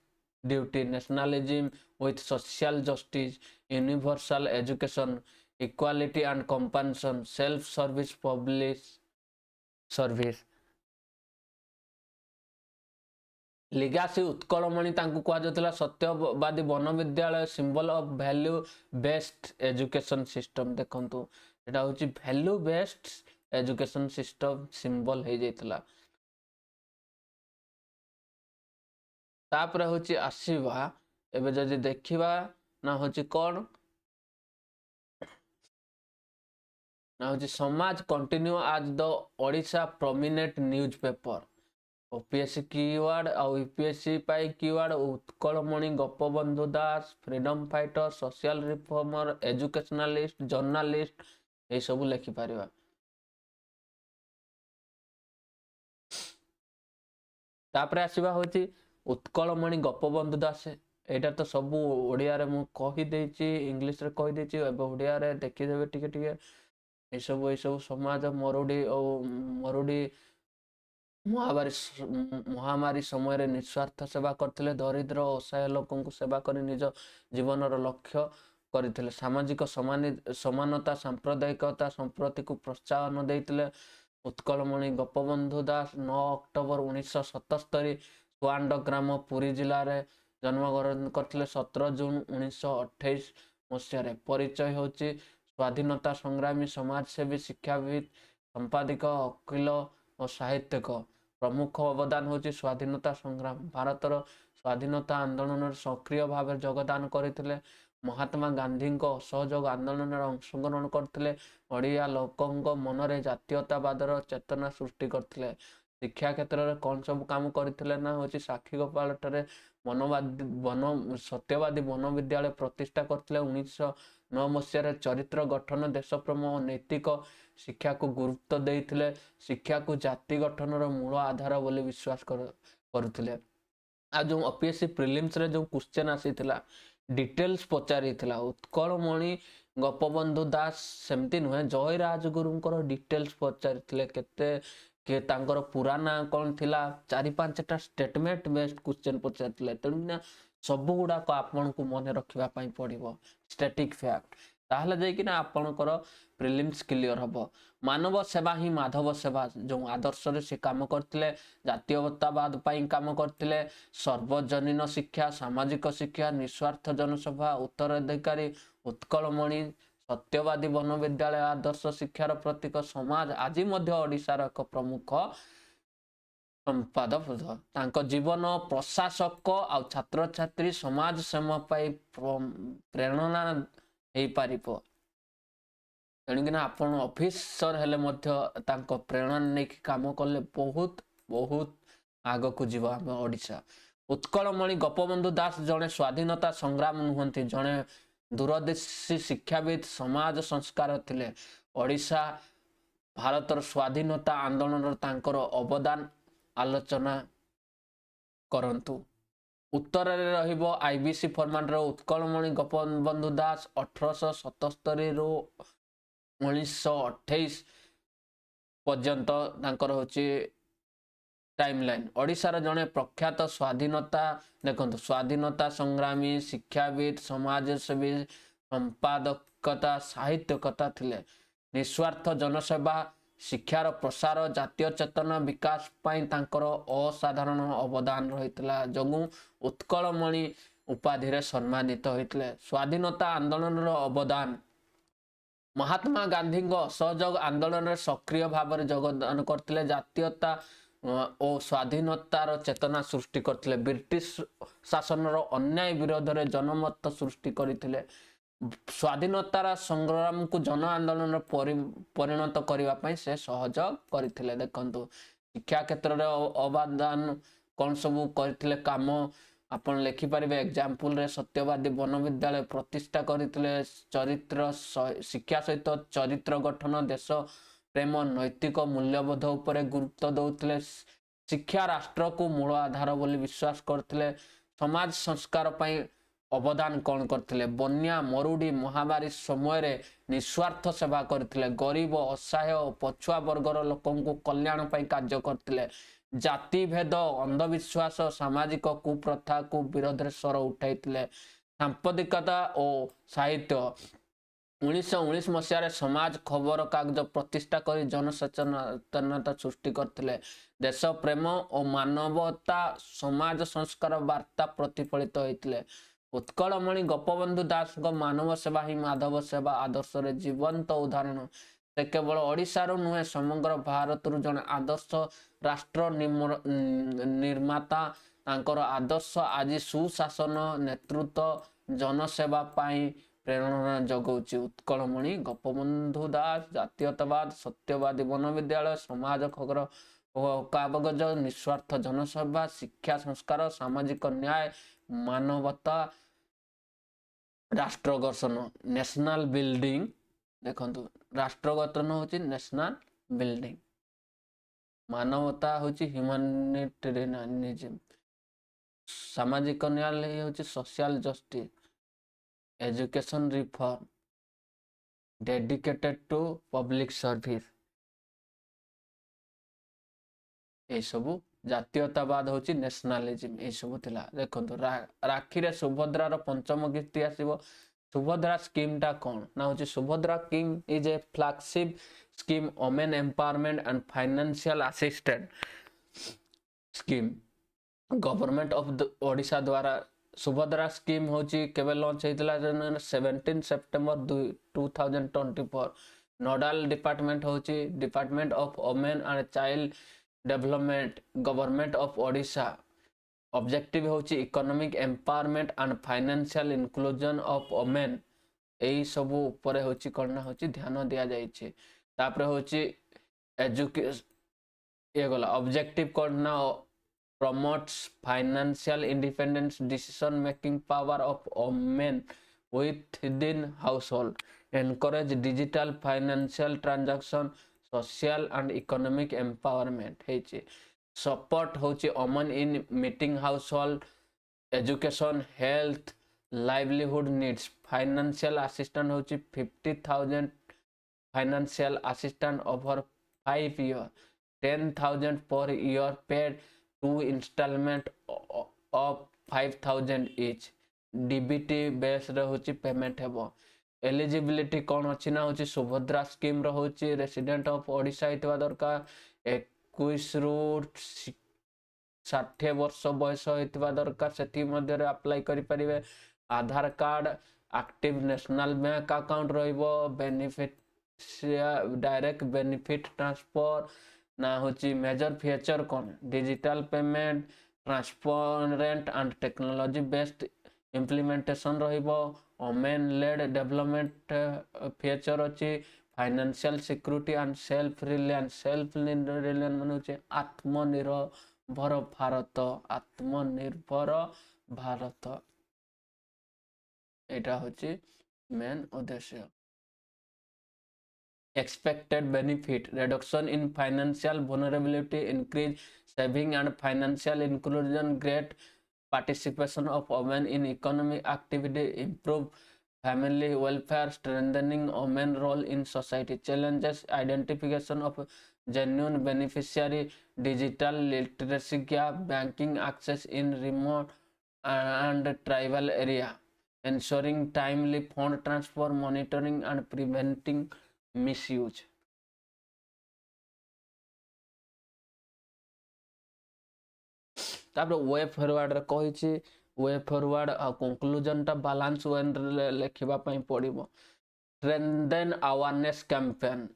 duty nationalism with social justice universal education equality and compassion self service public service legacy Utkalmani तांकु कुआ जतला Satyabadi Bana Vidyalaya symbol of value based education system देखंतु एटा होची value based education system symbol हे जैतला तापर होची आसीबा एबे जदि देखिबा ना होची कौन ना होची समाज कंटिन्यू आज the Odisha prominent newspaper OPSC keyword और यूपीएससी पाई keyword Utkalmani Gopabandhu Das freedom fighter social reformer educationalist journalist ये सब लिखि पारिबा। तापरे आसीबा होची उत्कलमणि गोपबंधु दास एटा तो सब ओडिया रे मु कहि देछि इंग्लिश रे कहि देछि एबे ओडिया रे देखि देबे टिके टिके ए सब समाज मरुडी महामारी समय निस्वार्थ सेवा करथिले दरिद्र असहाय लोकन को सेवा करी निज जीवनर लक्ष्य करथिले सामाजिक समानता सांप्रदायिकता संप्रति को प्रोत्साहन देथिले। उत्कलमणि गोपबंधु दास 9 अक्टोबर 1977 सुआंड ग्राम पुरी जिले में जन्मग्रहण करथिले। 17 जून 1928 मसीह परिचय होची स्वाधीनता संग्रामी समाजसेवी शिक्षाविद संपादिक वकील और साहित्यिक प्रमुख अवदान होची स्वाधीनता संग्राम भारतर स्वाधीनता आंदोलन सक्रिय भाव योगदान करथिले। महात्मा गांधी असहयोग आंदोलन अंशग्रहण करथिले। ओडिया लोकों मनरे जातीयतावादर चेतना सृष्टि करथिले। शिक्षा क्षेत्र में कौन सब काम करथिले ना होची साक्षी गोपाल ठारे सत्यवादी मनोविद्यालय प्रतिष्ठा करथिले। 1909 मसीह चरित्र गठन देशप्रेम और नैतिक शिक्षा को गुरुत्व देइथिले। शिक्षा को जाति गठन मूल आधार बोली विश्वास करुथिले। आ जो ओपीएससी प्रिलिम्स रे जो क्वेश्चन आसीथिला डिटेल्स पचारिथिला उत्कलमणि गोपबंधु दास सेमती नुहे जय राजगुरुंकर डिटेल्स पचारिथिले केते के तांकर पूरा ना कौन थिला 4-5टा स्टेटमेंट बेस्ड क्वेश्चन पचारिथिले तेणुना सब गुड़ाक आपन को मन रखिबा पई पड़िबो स्टैटिक फैक्ट ताहले जाय कि ना आपनकर प्रिलिम्स क्लियर हबो। मानव सेवा ही माधव सेवा जो आदर्श रे से काम करथिले जातीयतावाद पई काम करथिले सर्वजनीन शिक्षा सामाजिक शिक्षा निस्वार्थ जनसभा उत्तराधिकारी उत्कलमणि सत्यवादी मनोविद्यालय आदर्श शिक्षार प्रतीक समाज आज ओडिशार एक प्रमुख संपादक तांको जीवन प्रशासक आ छात्र छात्री समाज सेवा पाई प्रेरणा हे पारिबो तेणुकिना आपण ऑफिसर हेले मध्य तांको प्रेरणा नै काम कले बहुत बहुत आग को जीव आम ओडिशा। उत्कलमणि गोपबंधु दास जड़े स्वाधीनता संग्राम नुहंती जड़े दूरदर्शी शिक्षाविद समाज संस्कार थिले। ओडिशा भारतर स्वाधीनता आंदोलन तांकर अवदान आलोचना करंतु। उत्तर रे रहिबो आईबीसी फॉर्मेट रो उत्कलमणि गोपबंधु दास 1877 रो 1928 पर्यंत तांकर होची टाइमलाइन। ओडिशार जड़े प्रख्यात स्वाधीनता देखो स्वाधीनता संग्रामी शिक्षाविद समाजसेवी संपादकता साहित्यकता थिले। निस्वार्थ जनसेवा शिक्षार प्रसार जातीय चेतना विकास पाई तांकर असाधारण अवदान रहितला जगु उत्कलमणि उपाधि रे सम्मानित होइतले। स्वाधीनता आंदोलन रो अवदान महात्मा गांधी असहयोग आंदोलन रे सक्रिय भाव में योगदान करथिले जातीयता और स्वाधीनतार चेतना सृष्टि करथिले। ब्रिटिश शासन अन्याय विरोध में जनमत सृष्टि करथिले। स्वाधीनतार संग्राम को जन आंदोलन परिणत करने से सहयोग करथिले। देखंतु शिक्षा क्षेत्र में अवदान कौन सब करथिले काम आपण लिखि पारिबे एग्जांपल रे सत्यवादी मनोविद्यालय प्रतिष्ठा करथिले। चरित्र शिक्षा सहित चरित्र गठन देश प्रेम नैतिक मूल्यबोध उपरे गुरुत्व दौथिले। शिक्षा राष्ट्र को मूल आधार बोली विश्वास करथिले। समाज संस्कार पई अवदान कौन करथिले बन्या मरुडी महामारी समय रे निस्वार्थ सेवा करथिले। गरीब असहाय और पछुआ वर्गर लोकन को कल्याण पई कार्य करथिले। जाति भेद अंधविश्वास सामाजिक कुप्रथा को विरोध रे स्वर उठाइथिले। सांपादिकता और साहित्य 1919 मसीह समाज खबर कागज प्रतिष्ठा कर जनसचेतनता सृष्टि करथिले। देश प्रेम और मानवता समाज संस्कार वार्ता प्रतिफलित होइथिले। उत्कलमणि गोपबंधु दास मानव सेवा ही माधव सेवा आदर्श रे जीवंत उदाहरण। से केवल ओडिशार नुहे समग्र भारत जन आदर्श राष्ट्र निर्माता तांकर आदर्श आज सुशासन नेतृत्व जनसेवा पाई प्रेरणा जगाउछि। उत्कलमणि गोपबंधु दास जातीयतावाद सत्यवादी वनविद्यालय समाज खबर कागज निस्वार्थ जनसेवा शिक्षा संस्कार सामाजिक न्याय मानवता राष्ट्र गठन नेशनल बिल्डिंग देखंतु राष्ट्र गठन होछि नेशनल बिल्डिंग मानवता होछि ह्यूमैनिटेरियनिज्म सामाजिक न्याय होछि social justice education reform dedicated to public service ए सबु जातीयतावाद होछि नेशनलिज्म ए सबु थिला। देखंतु राखी रे सुभद्रा रो पंचम गीति आसीबो। सुभद्रा स्कीम टा कोन ना होछि Subhadra scheme is a flagship scheme women empowerment and financial assistance scheme government of the Odisha द्वारा सुभद्रा स्कीम होची केबे लॉन्च हेतिला 17 सितंबर 2024 नोडल डिपार्टमेंट होची department of women and child development government of Odisha objective होची economic empowerment and financial inclusion of women एई सब ऊपर होची करना होची ध्यान दिया जाइछे। तापर होची एजुकेशन ये गला ऑब्जेक्टिव करना promotes financial independence decision making power of women within household encourage digital financial transaction social and economic empowerment heiche support hochi women in meeting household education health livelihood needs financial assistance hochi 50,000 financial assistance over 5 years 10,000 per year paid 2 installment of 5,000 each DBT base रे होची payment हेबो। Eligibility कोन अछि ना होची Subhadra scheme रो होची resident of Odisha हितवा दरकार 21 रु 60 वर्ष बयस हितवा दरकार सेठी मध्ये रे अप्लाई करि परिबे। Aadhaar card active national bank account रहइबो बेनिफिट डायरेक्ट बेनिफिट ट्रांसफर ना होची मेजर फीचर कोन digital payment transparent and technology based implementation रहिबो वुमेन लेड डेवलपमेंट फीचर अछि financial security and self reliance माने होची आत्मनिर्भर भारत एटा होची मेन उद्देश्य। Expected benefit reduction in financial vulnerability increase saving and financial inclusion great participation of women in economic activity improve family welfare strengthening women role in society challenges identification of genuine beneficiary digital literacy gap banking access in remote and tribal area ensuring timely fund transfer monitoring and preventing misuse तापर way forward रे कहिछि way forward आ conclusion टा balance one रे लिखिबा पई पड़िबो strengthen awareness campaign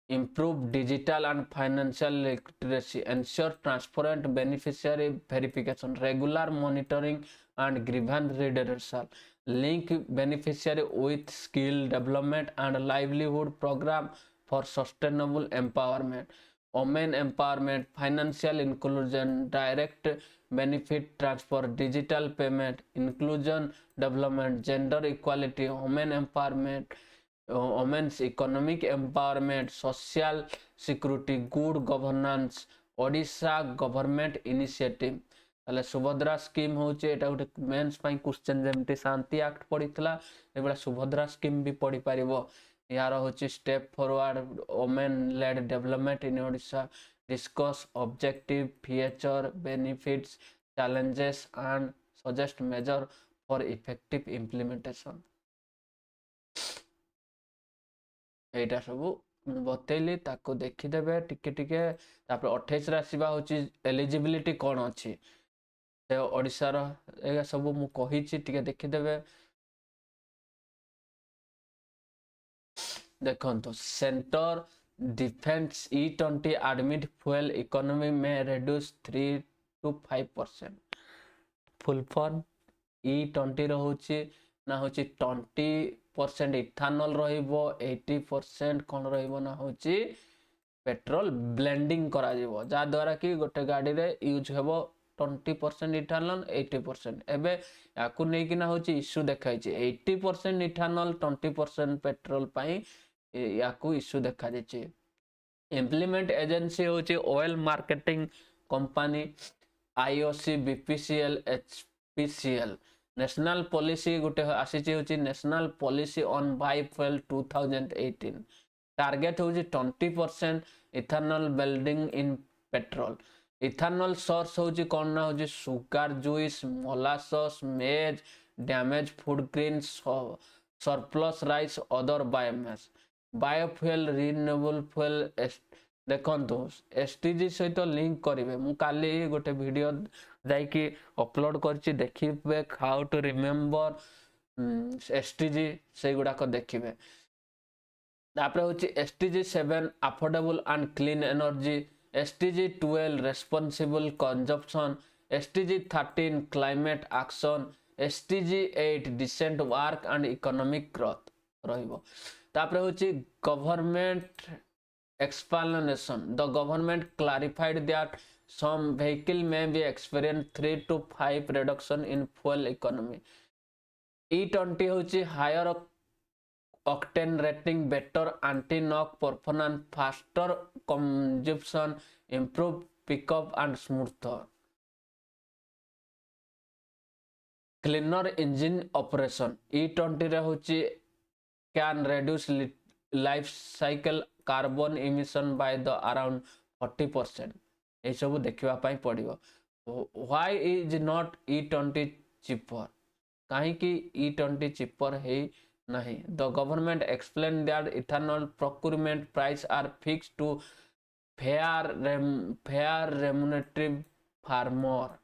improve digital and financial literacy ensure transparent beneficiary verification regular monitoring and grievance redressal link beneficiary with skill development and livelihood program for sustainable empowerment women empowerment financial inclusion direct benefit transfer digital payment inclusion development gender equality women empowerment women's economic empowerment social security good governance Odisha government initiative ताले Subhadra scheme होचे एटा गोटे mains पई question जेमति शांति act पड़ीतला एबला Subhadra scheme भी पड़ी परिबो यार होची step forward women led development in Odisha discuss objective feature benefits challenges and suggest measure for effective implementation एटा सबु बतेली ताको देखि देबे टिके टिके तापर 28 रे आसीबा होची एलिजिबिलिटी कोन अछि से ओडिसा रो एगा सबु मु कहिछि टिके देखि देबे देखंतो centre defence E20 admit fuel economy में reduce 3 to 5%। Full form E20 रहुछि ना होछि 20% इथानॉल रहिबो 80% कोन रहिबो ना होछि पेट्रोल ब्लेंडिंग करा जिवो जा द्वारा कि गोटे गाड़ी रे यूज हेबो 20% इथानॉल 80%। एबे याकु नै कि ना होछि इश्यू देखाइ छै 80% इथानॉल 20% पेट्रोल पई याकु इश्यू देखा छै। इम्प्लीमेंट एजेंसी होछि oil marketing company IOC BPCL HPCL। National policy गोटे आसीची होछि national policy on biofuel 2018। Target होछि 20% ethanol blending in petrol. Ethanol source होछि कोन ना होछि sugar juice molasses maize damage food grain surplus rice other biomass biofuel renewable fuel. देखंतु STG सहित लिंक करिवे मु काली गोटे वीडियो जाइकी अपलोड करछि देखिबे हाउ टू रिमेंबर STG से गुडा को देखिबे। तापर होछि STG 7 affordable and clean energy STG 12 responsible consumption STG 13 climate action STG 8 decent work and economic growth रहिबो। तापर होछि government explanation the government clarified that some vehicle may be experience 3 to 5 reduction in fuel economy। E20 होछि higher octane rating better anti knock performance faster consumption improved pickup and smoother cleaner engine operation। E20 रे होछि can reduce life cycle carbon emission by the around 40%। ये सब देखिबा पई पड़िबो। Why is not E20 cheaper काहे कि E20 cheaper है नहीं। The government explain that ethanol procurement price are fixed to fair remunerative farmer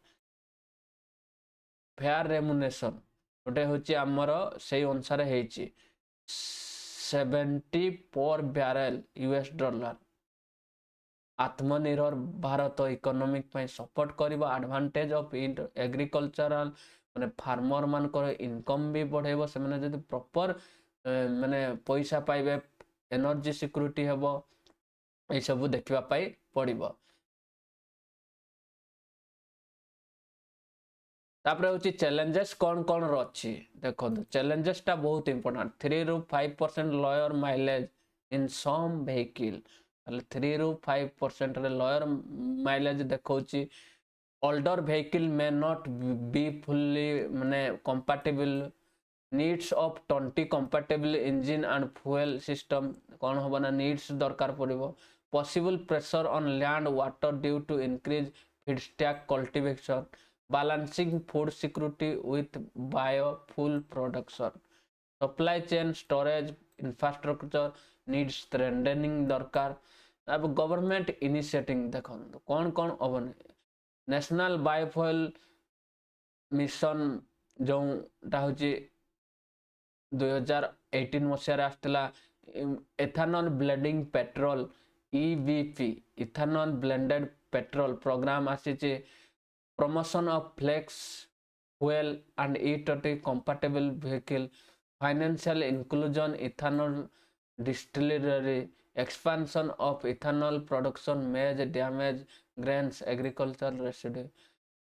fair remuneration गोटे होछि हमर सेही अनुसार हेछि 70 पर बैरल $। आत्मनिर्भर भारत इकोनॉमिक पे सपोर्ट करबा एडवांटेज ऑफ एग्रीकल्चरल माने फार्मर मान को इनकम भी बढ़ेबो से माने जदी प्रॉपर माने पैसा पाइबे एनर्जी सिक्योरिटी हेबो ए सब देखिबा पाई पड़िबो। तापर होछि चैलेंजेस कोन कोन रछि देखो चैलेंजेस ता बहुत important 3 to 5% lower mileage in some vehicle 3 to 5% रे लोअर माइलेज देखौछि। Older vehicle may not be fully माने compatible needs of 20 compatible engine and fuel system कोन होबना नीड्स दरकार पड़िबो। Possible pressure on land water due to increase feedstock cultivation balancing food security with biofuel production supply chain storage infrastructure needs strengthening दरकार। अब government initiating देखो कौन कौन अबन national biofuel mission जो टा होची 2018 मसिया रे आस्थिला ethanol blending petrol EBP ethanol blended petrol programme आसीचे। Promotion of flex fuel and E20 compatible vehicle financial inclusion ethanol distillery expansion of ethanol production maize damage grains agricultural residue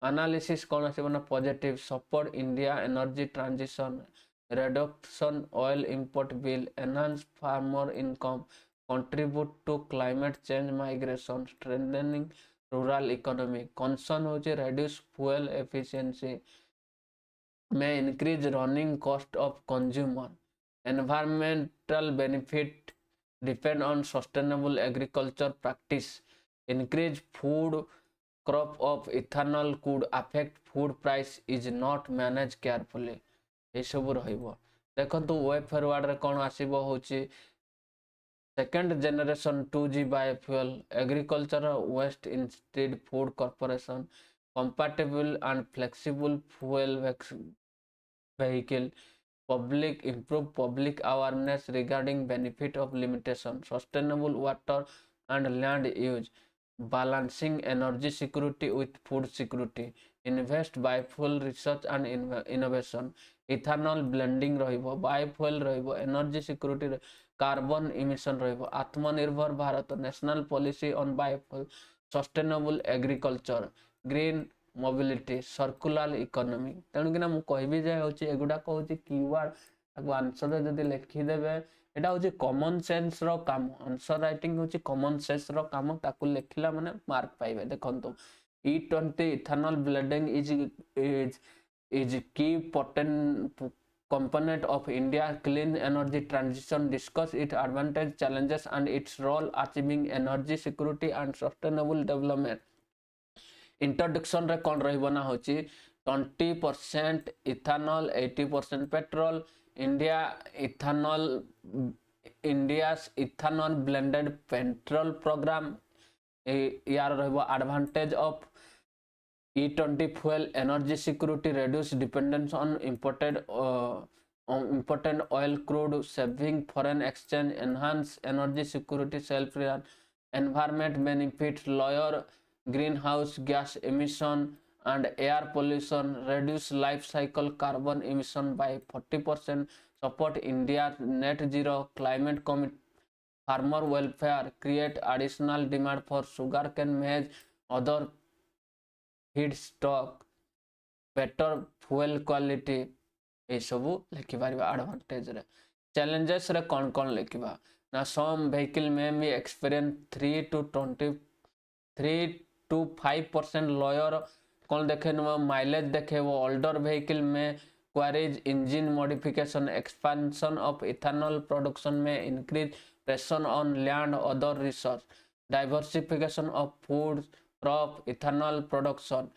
analysis कौन आसीबो ना positive support India energy transition reduction oil import bill enhance farmer income contribute to climate change migration strengthening rural economy concern होचे reduce fuel efficiency may increase running cost of consumer environmental benefit depend on sustainable agriculture practice increase food crop of ethanol could affect food price is not managed carefully ए सब रहिबो। देखंतु way forward रे कोन आसीबो होची Second generation 2G biofuel agricultural waste instead food corporation compatible and flexible fuel vehicle public improve public awareness regarding benefit of limitation sustainable water and land use balancing energy security with food security, invest biofuel research and innovation, ethanol blending ରହିବ, biofuel ରହିବ, energy security, carbon emission ରହିବ, आत्मनिर्भर Bharat, national policy on biofuel, sustainable agriculture, green mobility, circular economy। ତେଣୁ କିନା ମୁଁ କହିବି ଯେ ହେଉଛି ଏଗୁଡ଼ାକ ହେଉଛି कीवर्ड, ତାକୁ ଆନ୍ସରରେ ଯଦି ଲେଖିଦେବେ এটা হচ্ছে কমন সেন্স র কাম, আনসর রাইটিং হচ্ছে কমন সেন্স র কাম, তাকু লেখিলা মানে মার্ক পাইবে। দেখন্তু E20 ইথানল ব্লেন্ডিং ইজ কি component of India clean energy transition, discuss its advantage, challenges and its role achieving energy security and sustainable development। Introduction रे कौन रहिबो ना होची 20% ethanol 80% petrol, India's ethanol blended petrol program, यार रहिबो advantage of E20 fuel, energy security, reduce dependence on imported oil crude, saving foreign exchange, enhance energy security, self-reliance, environment benefits, lower greenhouse gas emission and air pollution, reduce life cycle carbon emission by 40%, support India's net zero climate commit, farmer welfare, create additional demand for sugarcane, maize, other feedstock, better fuel quality, ये सबू लिखिपार advantage रे। Challenges रे कौन कौन लिखा ना, सम vehicle में भी एक्सपीरियंस 3 to 5% लोअर कौन देखे माइलेज देखे वो, ओल्डर व्हीकल में queries engine modification, expansion of ethanol production में increase pressure on land, other resource, diversification of food crop, ethanol production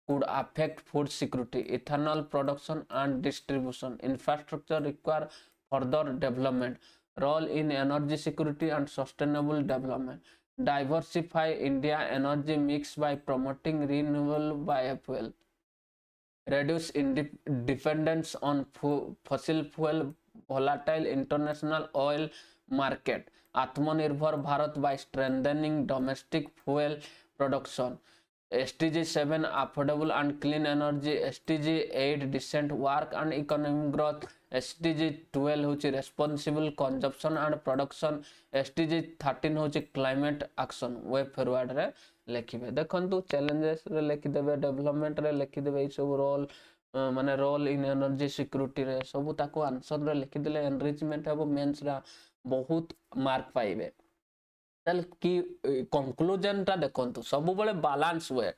could affect food security, ethanol production and distribution, infrastructure require further development, role in energy security and sustainable development, diversify India energy mix by promoting renewable biofuel, reduce dependence on fossil fuel, volatile international oil market, Atmanirbhar Bharat by strengthening domestic fuel production, SDG 7 affordable and clean energy, SDG 8 decent work and economic growth, SDG 12 होची responsible consumption and production, SDG 13 होची climate action। Way forward रे लिखिबे। देखंतु challenges रे लिखिदेबे, development रे लिखिदेबे, ई सब role माने role in energy security रे सब ताको आंसर रे लिखिदेले एनरिचमेंट हेबो, मेंस रा बहुत मार्क पाइबे। कि कंक्लूजन टा देखंतु सब बळे बैलेंस वे।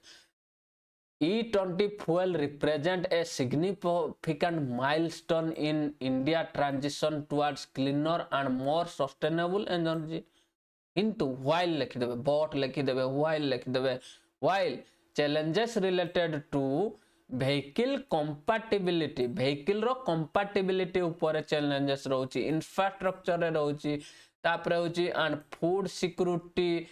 E20 fuel represent a significant milestone in India transition towards cleaner and more sustainable energy, किंतु while लिखिदेबे, but लिखिदेबे, while लिखिदेबे, while challenges related to vehicle compatibility, vehicle रो compatibility ऊपर challenges रहउची, infrastructure रे रहउची, तापरे होची and food security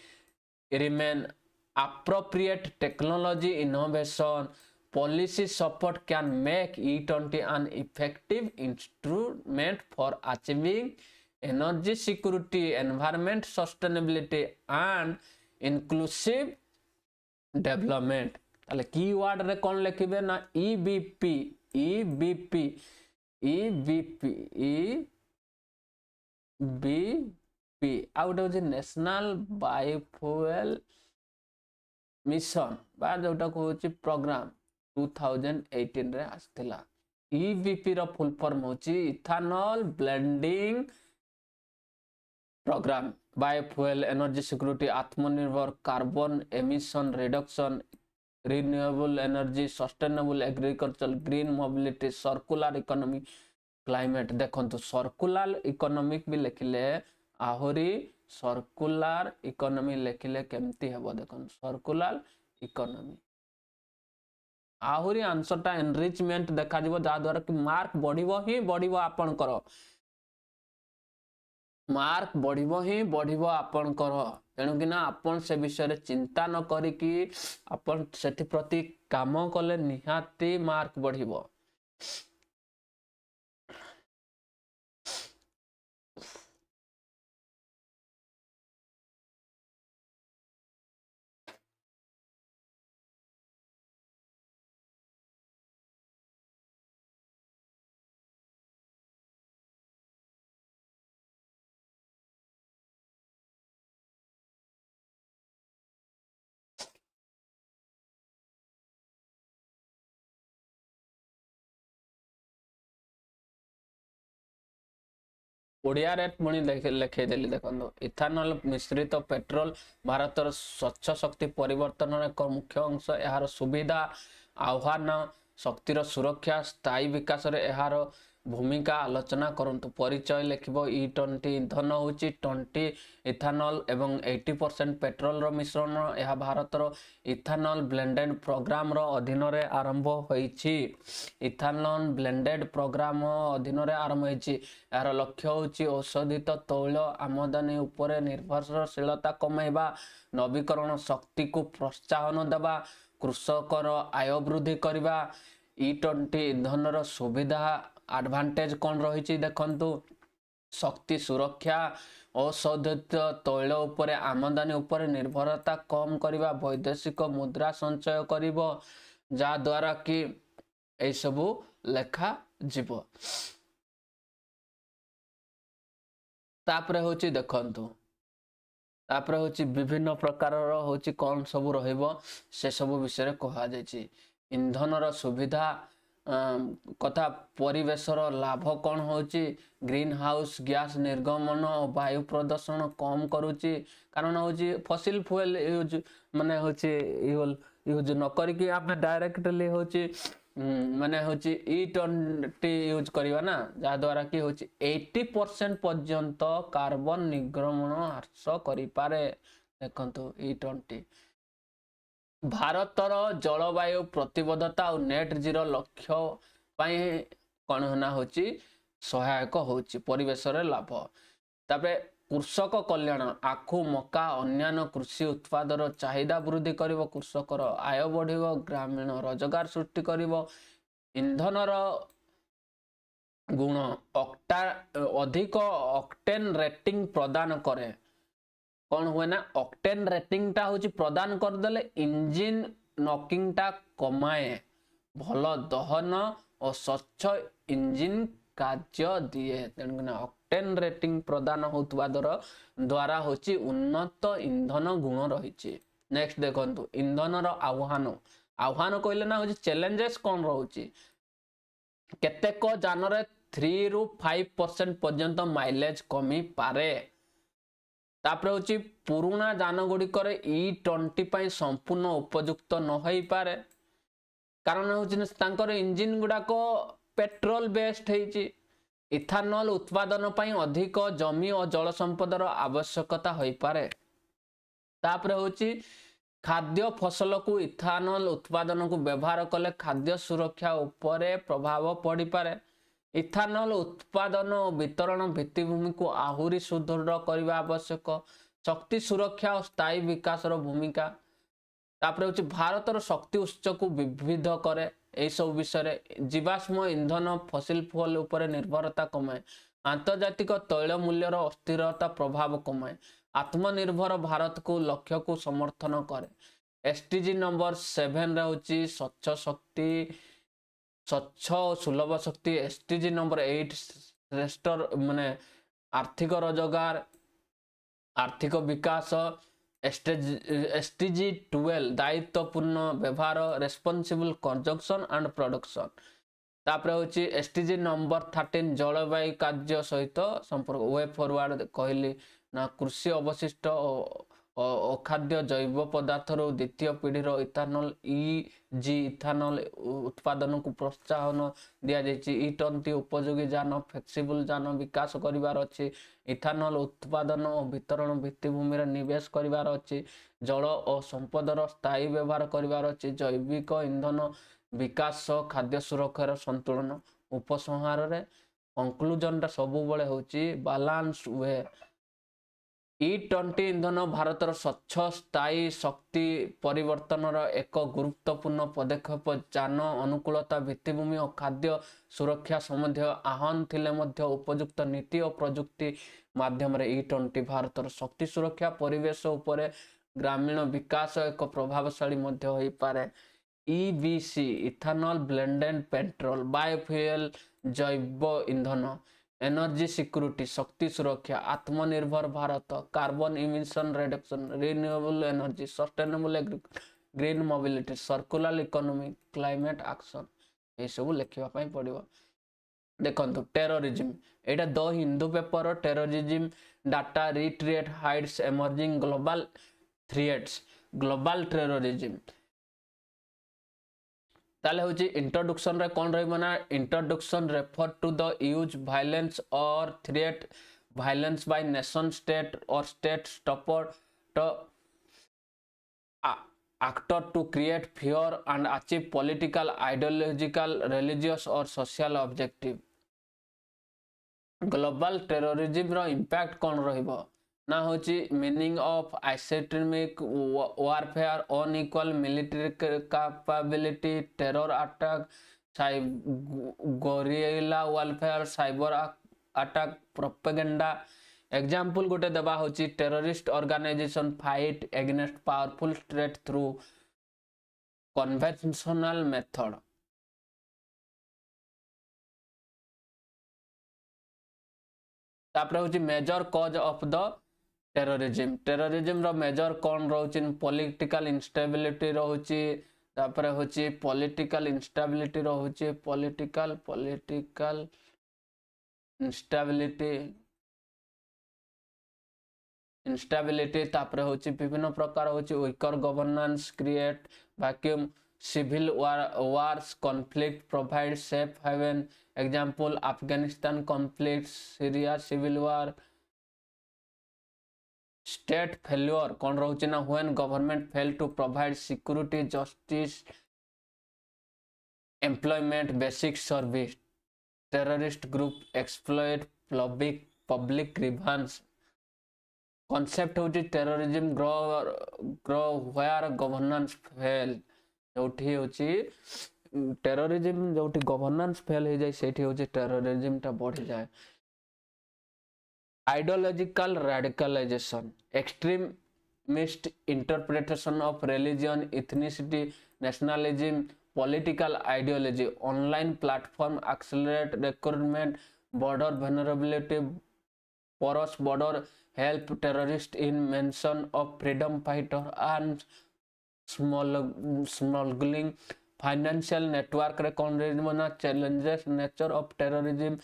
remain, appropriate technology innovation, policy support can make E20 an effective instrument for achieving energy security, environment sustainability and inclusive development। ताले keyword रे कौन लिखिबे ना EBP, EBP, EBP, EBP out होची national biofuel mission बा जोटा होची programme 2018 रे आस्थिला। EBP रो फुल फॉर्म होची ethanol blending programme, biofuel, energy security, आत्मनिर्भर, carbon emission reduction, renewable energy, sustainable agriculture, green mobility, circular economy, climate. देखंतु सर्कुलर इकोनॉमिक भी लिखिले आहुरी सर्कुलर इकोनॉमी लिखिले केमती हेबो, देखन सर्कुलर इकोनॉमी आहुरी आंसर टा एनरिचमेंट देखा जिवो, जा द्वारा कि मार्क बढ़िबो ही बढ़िबो आपनकर, मार्क बढ़िबो ही बढ़िबो आपनकर। तेणु कि ना आपन से विषय रे चिंता न करी कि आपन सेति प्रति काम कले निहाती मार्क बढ़िबो। ओडिया रे पुणी लिखेदेली देखो इथानल मिश्रित पेट्रोल भारतर स्वच्छ शक्ति परिवर्तन एक मुख्य अंश यार सुविधा आह्वान शक्तिर सुरक्षा स्थायी विकास रे यार भूमिका आलोचना करंतु परिचय लिखिबो E20 इंधन होची 20 इथानल एवं 80% पेट्रोल रो मिश्रण यह भारतर इथानल ब्लेंडेड प्रोग्राम रो अधीन रे आरंभ होईची इथानल ब्लेंडेड प्रोग्राम अधीन रे आरंभ होईची यार लक्ष्य होची औषधित तैल आमदानी उपरे निर्भरशीलता कमाइबा नवीकरण शक्ति को प्रोत्साहन देबा कृषकर आय वृद्धि करबा E20 इंधन रो सुविधा एडवांटेज कौन रही देखंतु शक्ति सुरक्षा औषधित तैल उपरे आमदानी उपरे निर्भरता कम करबा वैदेशिक मुद्रा संचय करिवो जा द्वारा कि ए सबु लेखा जीवो तापरे होची देखंतु तापरे होची विभिन्न प्रकार रो होची कौन सबु रहिबो से सबु विषय रे कहा जायछि इंधन रो सुविधा कथा परिवेशर लाभ कौन होची ग्रीन हाउस गैस निर्गमन और वायु प्रदूषण कम करूची कारण होची फसिल फ्यूल यूज माने होची यूज न करिकि आमे डायरेक्टली होची माने होची E20 यूज करिवा ना जा द्वारा कि होची 80% पर्यंत कार्बन निर्गमन ह्रास करि पारे देखंतु E20 भारतर जलवायु प्रतिबद्धता और नेट जीरो लक्ष्य पाई कौन होना होची सहायक होची परिवेश रे लाभ तापरे कृषक कल्याण आखु मका अन्यान्य कृषि उत्पादर चाहिदा वृद्धि करिवो कृषकर आय बढ़िवो ग्रामीण रोजगार सृष्टि करिवो इंधन गुण अधिक ऑक्टेन रेटिंग प्रदान करे कौन हुए ना ऑक्टेन रेटिंग टा होची प्रदान कर देले इंजिन नॉकिंग टा कमाए भल दहन और स्वच्छ इंजिन कार्य दिए तेणुकना ऑक्टेन रेटिंग प्रदान होतबा द्वारा होची उन्नत इंधन गुण रहिछि नेक्स्ट देखंतु इंधन रो आह्वान आह्वान कहले ना होची चैलेंजेस कौन रहउची केतेक जान रे 3 रु 5% पर्यंत माइलेज कमी पारे तापर होची पुराना जान गुड़िकर E20 पाई संपूर्ण उपयुक्त न होई पारे कारण होची इंजिन गुड़ाक पेट्रोल बेस्ड होईची इथानल उत्पादन पाई अधिक जमी और जल संपदर आवश्यकता होई पारे तापर होची खाद्य फसल को इथानल उत्पादन को व्यवहार कले खाद्य सुरक्षा उपरे प्रभाव पड़ी पारे इथानल उत्पादन और वितरण भित्तिभूमि को आहुरी सुदृढ़ करने आवश्यक शक्ति सुरक्षा और स्थायी विकास भूमिका तापर होची भारतर शक्ति उत्स को विविध करे ए सब विषय जीवाश्म इंधन फसिल फ्यूल उपरे निर्भरता कमाए आंतर्जातिक तैल मूल्यर अस्थिरता प्रभाव कमाए आत्मनिर्भर भारत को लक्ष्य को समर्थन करे SDG नंबर 7 होची स्वच्छ शक्ति स्वच्छ और सुलभ शक्ति SDG नंबर 8 श्रेष्ठ माने आर्थिक रोजगार आर्थिक विकास SDG 12 दायित्वपूर्ण व्यवहार रेस्पॉन्सिबल कंजम्पशन एंड प्रोडक्शन तापर होची SDG नंबर 13 जलवायु कार्य सहित संपर्क वे फॉरवर्ड कहली ना कृषि अवशिष्ट अखाद्य जैव पदार्थ द्वितीय पीढ़ीर इथानल EG इथानल उत्पादन को प्रोत्साहन दिया जायछि E20 उपयोगी जान फ्लेक्सिबल जान विकास करिवार अछि इथानल उत्पादन और वितरण भित्तिभूमि रे निवेश करिवार अछि जल और संपदर स्थायी व्यवहार करिवार अछि जैविक इंधन विकास खाद्य सुरक्षार संतुलन उपसंहार रे कंक्लूजन टा सबु बळे होछि बैलेंस वे E20 इंधन भारतर स्वच्छ स्थायी शक्ति परिवर्तन एक गुरुत्वपूर्ण पदक्षेप जान अनुकूलता भित्तिभूमि और खाद्य सुरक्षा संबंधी आह्वान थिले मध्य उपयुक्त नीति और प्रजुक्ति माध्यम E20 भारतर शक्ति सुरक्षा परिवेश उपरे ग्रामीण विकास एक प्रभावशाली मध्य होई पारे EBC ethanol blended petrol biofuel जैव इंधन एनर्जी सिक्योरिटी शक्ति सुरक्षा आत्मनिर्भर Bharat carbon emission reduction renewable energy sustainable green mobility circular economy climate action ये सब लिखा पड़ो देखो टेररिज्म एटा the Hindu paper terrorism data retreat hides emerging global threats global terrorism ताले होची इंट्रोडक्शन रे कोन रहइबो ना introduction refer to the use violence और threat violence by nation state or state stopper to actor to create fear and achieve political ideological religious or social objective global terrorism row impact कौन रहिबो ना होची meaning of asymmetric warfare unequal military capability terror attack guerrilla warfare cyber attack propaganda example गोटे दबा होची terrorist organization fight against powerful threat through conventional method तापरे होची major cause of the terrorism रो मेजर कौन रोची पॉलिटिकल इंस्टेबिलिटी रोची तापरे होची पॉलिटिकल इंस्टेबिलिटी रोची पॉलिटिकल इंस्टेबिलिटी तापरे होची विभिन्न प्रकार होची weaker governance create vacuum civil wars conflict provide safe haven example Afghanistan conflict Syria civil war state failure कौन रोची ना when government fail to provide security justice employment basic service terrorist group exploit public grievance concept होची terrorism grow where governance fail जोठी होची terrorism जोठी governance fail हो जाए सेठी होची terrorism टा बढ़ी जाए ideological radicalization extremist interpretation of religion ethnicity nationalism political ideology online platform accelerate recruitment border vulnerability porous border help terrorist in mention of freedom fighter and smuggling financial network challenges nature of terrorism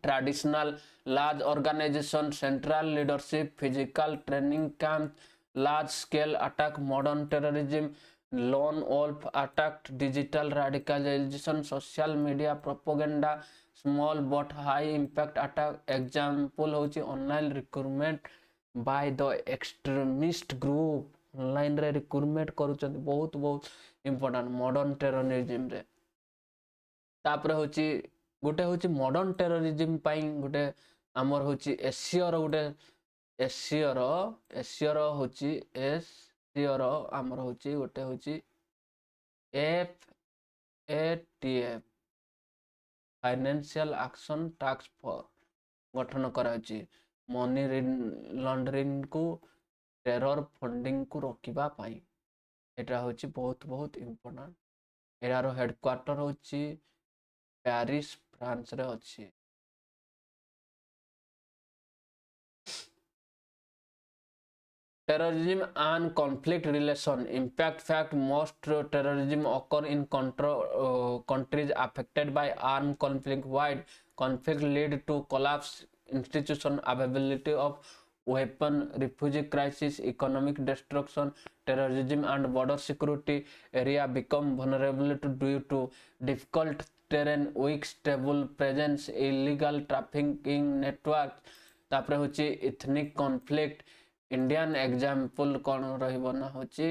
traditional large organization central leadership physical training camp large scale attack modern terrorism lone wolf attack digital radicalization social media propaganda small but high impact attack example होची online recruitment by the extremist group online रे recruitment करूचंती बहुत बहुत important modern terrorism रे तापर होची गोटे होची modern terrorism पाई गोटे हमर होची एशिया रो गोटे एशिया रो होची एशिया रो हमर होची गोटे होची FATF financial action task force गठन कराची मनी लॉन्ड्रिंग को टेरर फंडिंग को रोकिबा पाई एटा होची बहुत बहुत इंपोर्टेंट एरारो हेडक्वार्टर होची पेरिस फ्रांस रे अछि terrorism and conflict relation impact fact most terrorism occur in countries affected by armed conflict wide conflict lead to collapse institution availability of weapon refugee crisis economic destruction terrorism and border security area become vulnerable due to difficult terrain weak stable presence illegal trafficking network तापरे होची ethnic conflict Indian example कौन रहिबो ना होची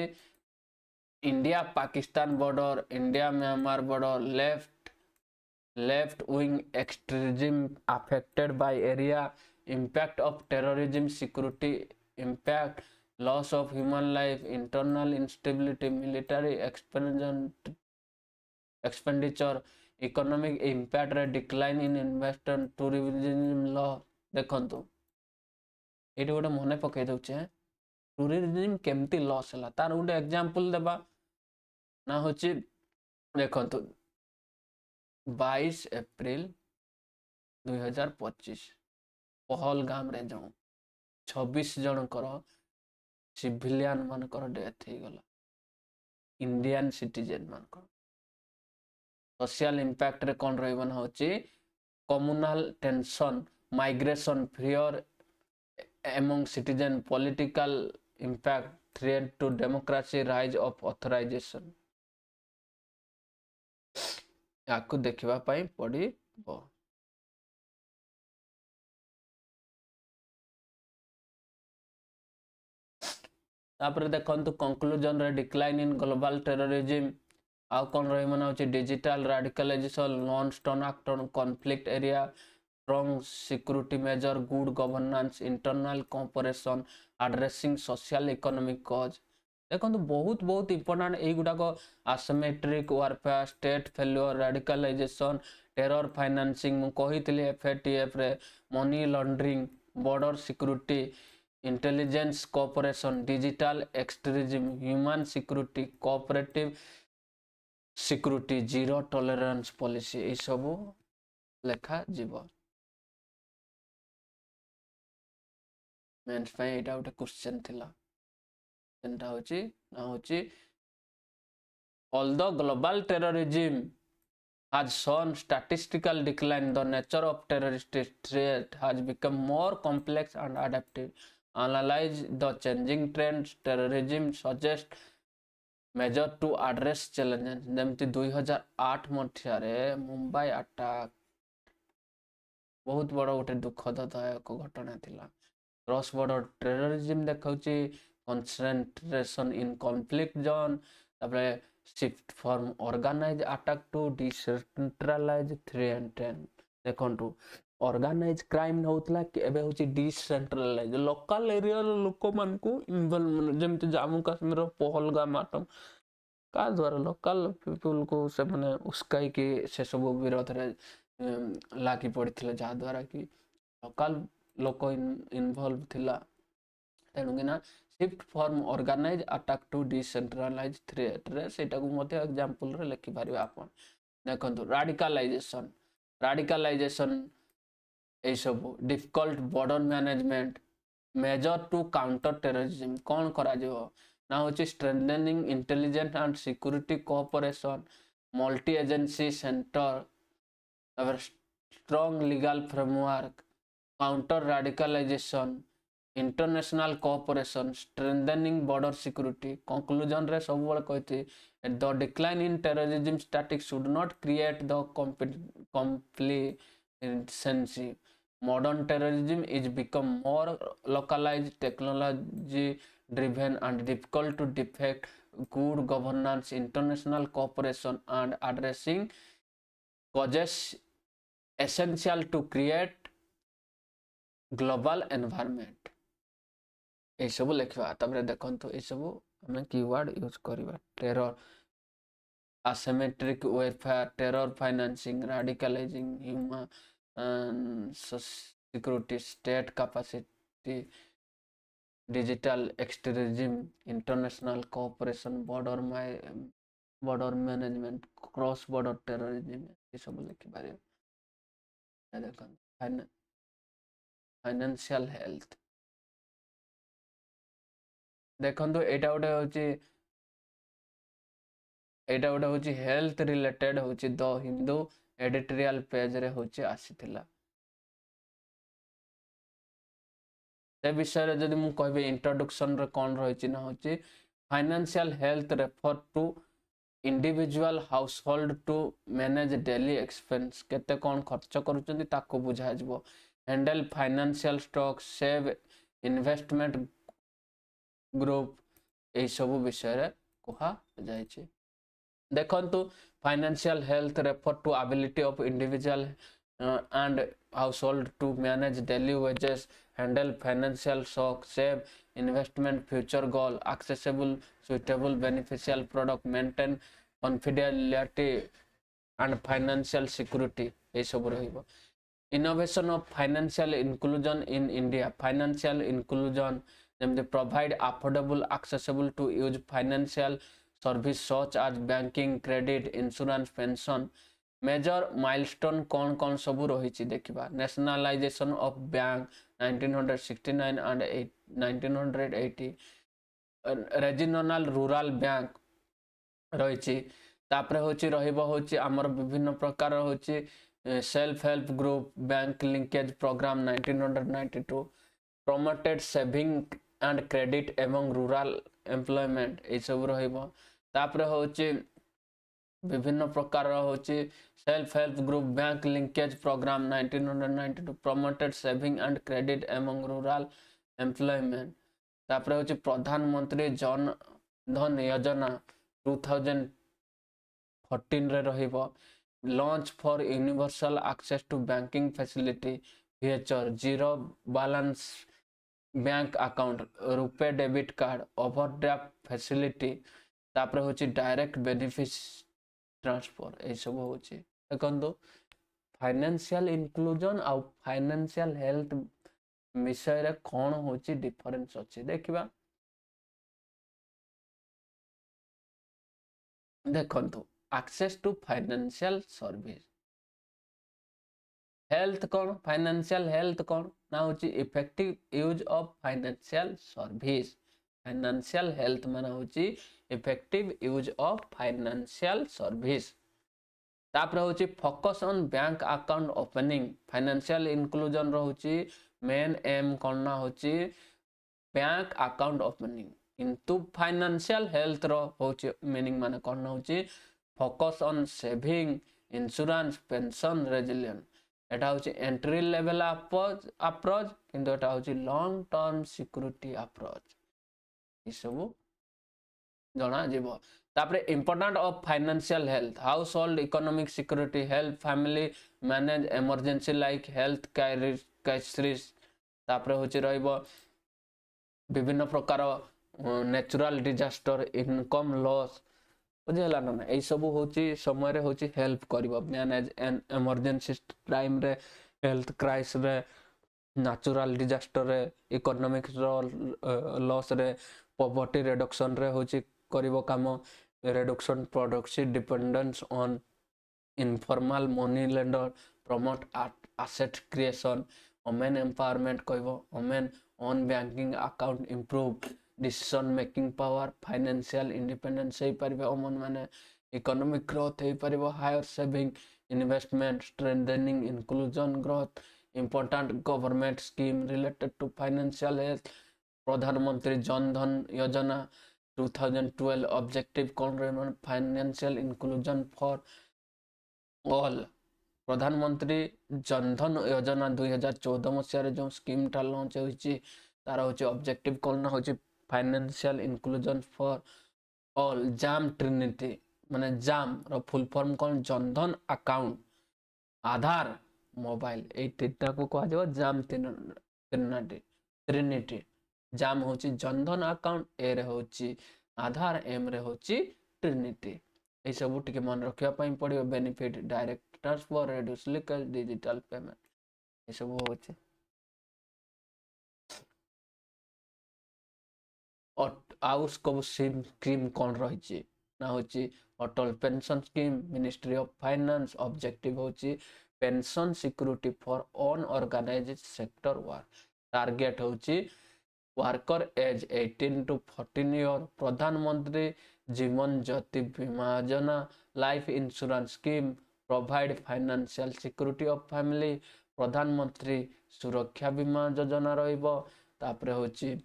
India Pakistan border India Myanmar border left wing extremism affected by area impact of terrorism security impact loss of human life internal instability military expenditure economic impact decline in investment tourism law देखंतु eighty गोटे मने पकई दउछे tourism केमती loss हला तार गोटे example देबा ना होची देखंतु 22 अप्रैल 2025 पहलगाम रे जाऊं 26 जन करो सिविलियन मान करो डेथ ही गला इंडियन सिटीजन मान को सोशल इंपैक्ट रे कोन रहइबन होची communal tension, migration, fear among citizens, political impact, threat to democracy, rise of authorization। याकु देखिबा पई पड़िबो। तापर देखंतु कंक्लूजन रे डिक्लाइन इन ग्लोबल टेररिज्म आउ कोन रही मन होची digital radicalisation, non state act on conflict area, strong security measure, good governance, internal cooperation, addressing social economic cause. देखंतु बहुत बहुत इंपोर्टेंट एई गुडा को asymmetric warfare, state failure, radicalisation, terror financing मु कहितली एफएटीएफ रे, money laundering, border security, intelligence cooperation, digital extremism, human security, cooperative security, zero tolerance policy, ए सब लेखा जीव। मेंस पे एटा उठे क्वेश्चन थिला एंटा होची ना होची although global terrorism has shown statistical decline, the nature of terrorist threat has become more complex and adaptive. Analyze the changing trends, terrorism suggests measure to address challenges ଯେମିତି 2008 ମସିହାରେ ମୁମ୍ବାଇ ଆଟାକ୍ ବହୁତ ବଡ଼ ଗୋଟେ ଦୁଃଖଦାୟକ ଘଟଣା ଥିଲା। क्रॉस बॉर्डर टेररिज्म ଦେଖାଉଛି concentration in conflict zone, ତାପରେ shift from organized attack to decentralized threat। ଦେଖନ୍ତୁ ऑर्गेनाइज क्राइम होतला कि एबे होची डिसेंट्रलाइज लोकल एरिया रो लोक मान को इन्वॉल्व जेमति जम्मू कश्मीर रो पहलगाम आतंक का द्वारा लोकल पीपल को से माने उसकाई के से सब विरोध रे लागी पड़िथिले जा द्वारा कि लोकल लोक इन्वॉल्व थिला तेणु कि ना shift from organize attack to decentralize threat रे सेटा को मते एग्जांपल रे लिखि पारिबे आपण। देखंतु राडिकलाइजेशन ए सब difficult border management, major to counter terrorism कौन करा जो ना होची strengthening intelligence and security cooperation, multi agency center, strong legal framework, counter radicalization, international cooperation, strengthening border security। conclusion रे सब बड़ कहती the decline in terrorism statistics should not create the complacency। modern terrorism is become more localized, technology driven and difficult to defect। good governance, international cooperation and addressing causes essential to create global environment. ए सब लिखवा तबरे देखंतु ए सब हमें keyword use करबा terror, asymmetric warfare, terror financing, radicalising, human security, state capacity, digital extremism, international cooperation, border management, cross border terrorism ए सब लिखि पारे। देखंतु फाइनेंशियल हेल्थ देखंतु एटा गोटे होची हेल्थ रिलेटेड होची द हिंदू एडिटोरियल पेज रे होची आसीथिला। से विषय रे जदि मु कहबे इंट्रोडक्शन रे कोन रहिची ना होची financial health refer to individual household to manage daily expense, केते कोन खर्च करूचंती ताको बुझा जबो, handle financial stock, save investment group ए सब विषय रे कहा जायछि। देखंतु financial health refer to ability of individual and household to manage daily wages, handle financial shock, save investment future goal, accessible suitable beneficial product, maintain confidentiality and financial security ए सब रहिबो। Innovation of financial inclusion in India, financial inclusion जेमते provide affordable accessible to use financial service such as banking, credit, insurance, pension. Major milestone कौन कौन सब रही देखा, nationalisation of bank 1969 and 1980, regional rural bank रही तापरे होची रहिबो होची हमर विभिन्न प्रकार होची self help group bank linkage program 1992 promoted saving and credit among rural employment এই সব রহিব তাপরে হচ্ছে বিভিন্ন প্রকার হচ্ছে self help group bank linkage program 1992 promoted saving and credit among rural employment তাপরে হচ্ছে প্রধানমন্ত্রী জন ধন যোজনা 2014 রে রহিব launch for universal access to banking facility VHR zero balance bank account RuPay debit card overdraft facility तापरे होची डायरेक्ट बेनिफिट ट्रांसफर ए सब होची देखंतु फाइनेंशियल इंक्लूजन आ फाइनेंशियल हेल्थ विषय रे कोन होची डिफरेंस अछि देखिबा देखंतु access to financial service health कौन फाइनेंशियल हेल्थ कौन ना होची effective use of financial service financial health माने होची effective use of financial service तापर होची focus on bank account opening financial inclusion होची मेन एम कौन ना होची बैंक अकाउंट ओपनिंग किंतु फाइनेंशियल हेल्थ रो होची मीनिंग माने कौन ना होची focus on saving insurance pension resilience एटा होची एंट्री लेवल अप्रोच किंतु एटा होची लॉन्ग टर्म सिक्योरिटी अप्रोच ई सब जना जीवो तापरे important of financial health house hold economic security help family manage emergency like health crisis तापरे होची रहइबो विभिन्न प्रकार नेचुरल डिजास्टर इनकम लॉस बुझेला ना ए सब होची समय रे होची हेल्प करिवो मैनेज एन इमरजेंसी टाइम रे हेल्थ क्राइसिस रे नेचुरल डिजास्टर रे इकोनॉमिक लॉस रे पॉवर्टी रिडक्शन रे होची करिवो काम reduction production dependence on informal money lender promote asset creation women empowerment कहबो women on banking account improve decision making power financial independence हे परिबे वुमेन माने इकोनॉमिक ग्रोथ हे परिबो higher saving investment strengthening inclusion growth important government scheme related to financial health प्रधानमंत्री जन धन योजना 2012 objective कौन financial inclusion for all प्रधानमंत्री जन धन योजना 2014 मसीह जो स्कीम टा लॉन्च होईची तार होची ऑब्जेक्टिव कौन होची financial inclusion for all jam Trinity माने जाम रो फुल फॉर्म कौन जन धन अकाउंट आधार मोबाइल ए तीनटा को कहा जाव जाम ट्रिनिटी जाम होची जन धन अकाउंट ए रे होची आधार एम रे होची ट्रिनिटी ए सब टिके मन रखिया पई पड़ियो benefit direct transfer reduce leakage digital payment ए सब होची आउस को स्कीम कौन रही ना होची Atal pension scheme ministry of finance objective होची pension security for unorganised sector work target होची worker age 18 to 14 year Pradhan Mantri Jeevan Jyoti Bima Yojana life insurance scheme provide financial security of family Pradhan Mantri Suraksha Bima Yojana रहिबो तापरे होची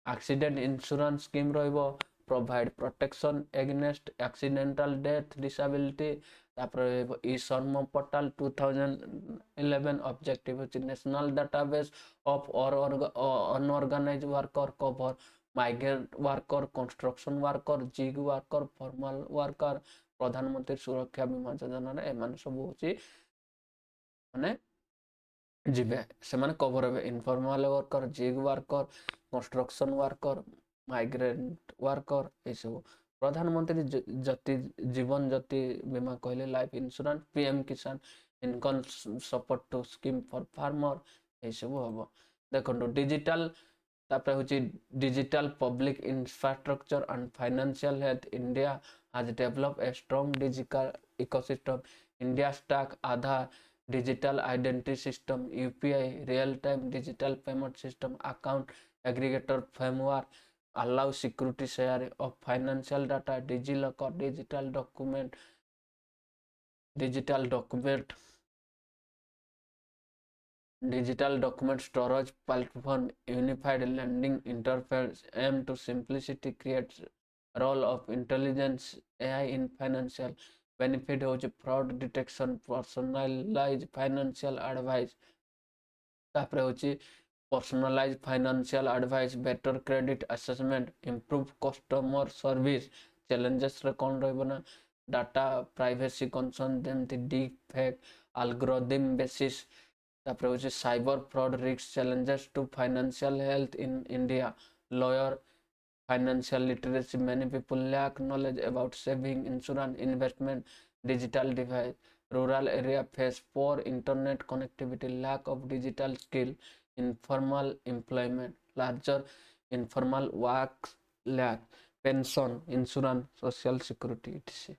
एक्सीडेंट इंश्योरेंस स्कीम रहिबो provide protection against accidental death disability तापरे e Shram portal 2011 objective होची national database of unorganised worker cover migrant worker construction worker gig worker formal worker Pradhan Mantri Suraksha Bima योजना रे एमान सब होची माने जिबे से माने कवर हेबे informal worker gig worker construction worker migrant worker ए सब प्रधानमंत्री ज्योति जीवन ज्योति बीमा कहले life insurance PM Kisan income support to scheme for farmer ए सब हबो देखो डिजिटल तापर होची digital public infrastructure and financial health India has developed a strong digital ecosystem India stack Aadhaar digital identity system UPI real time digital payment system account aggregator framework allow security share of financial data digital document Digital document storage platform, unified lending interface, aim to simplicity creates role of intelligence AI in financial benefit हो fraud detection, personalized financial advice, तापरे होची personalized financial advice, better credit assessment, improve customer service. Challenges रे कौन रहइबो ना data privacy concern जेमति deep fake algorithm basis, तापरे होची cyber fraud risk. Challenges to financial health in India, lawyer financial literacy, many people lack knowledge about saving, insurance, investment, digital device. Rural area face poor internet connectivity, lack of digital skill, informal employment, larger informal work, lack pension, insurance, social security, etc.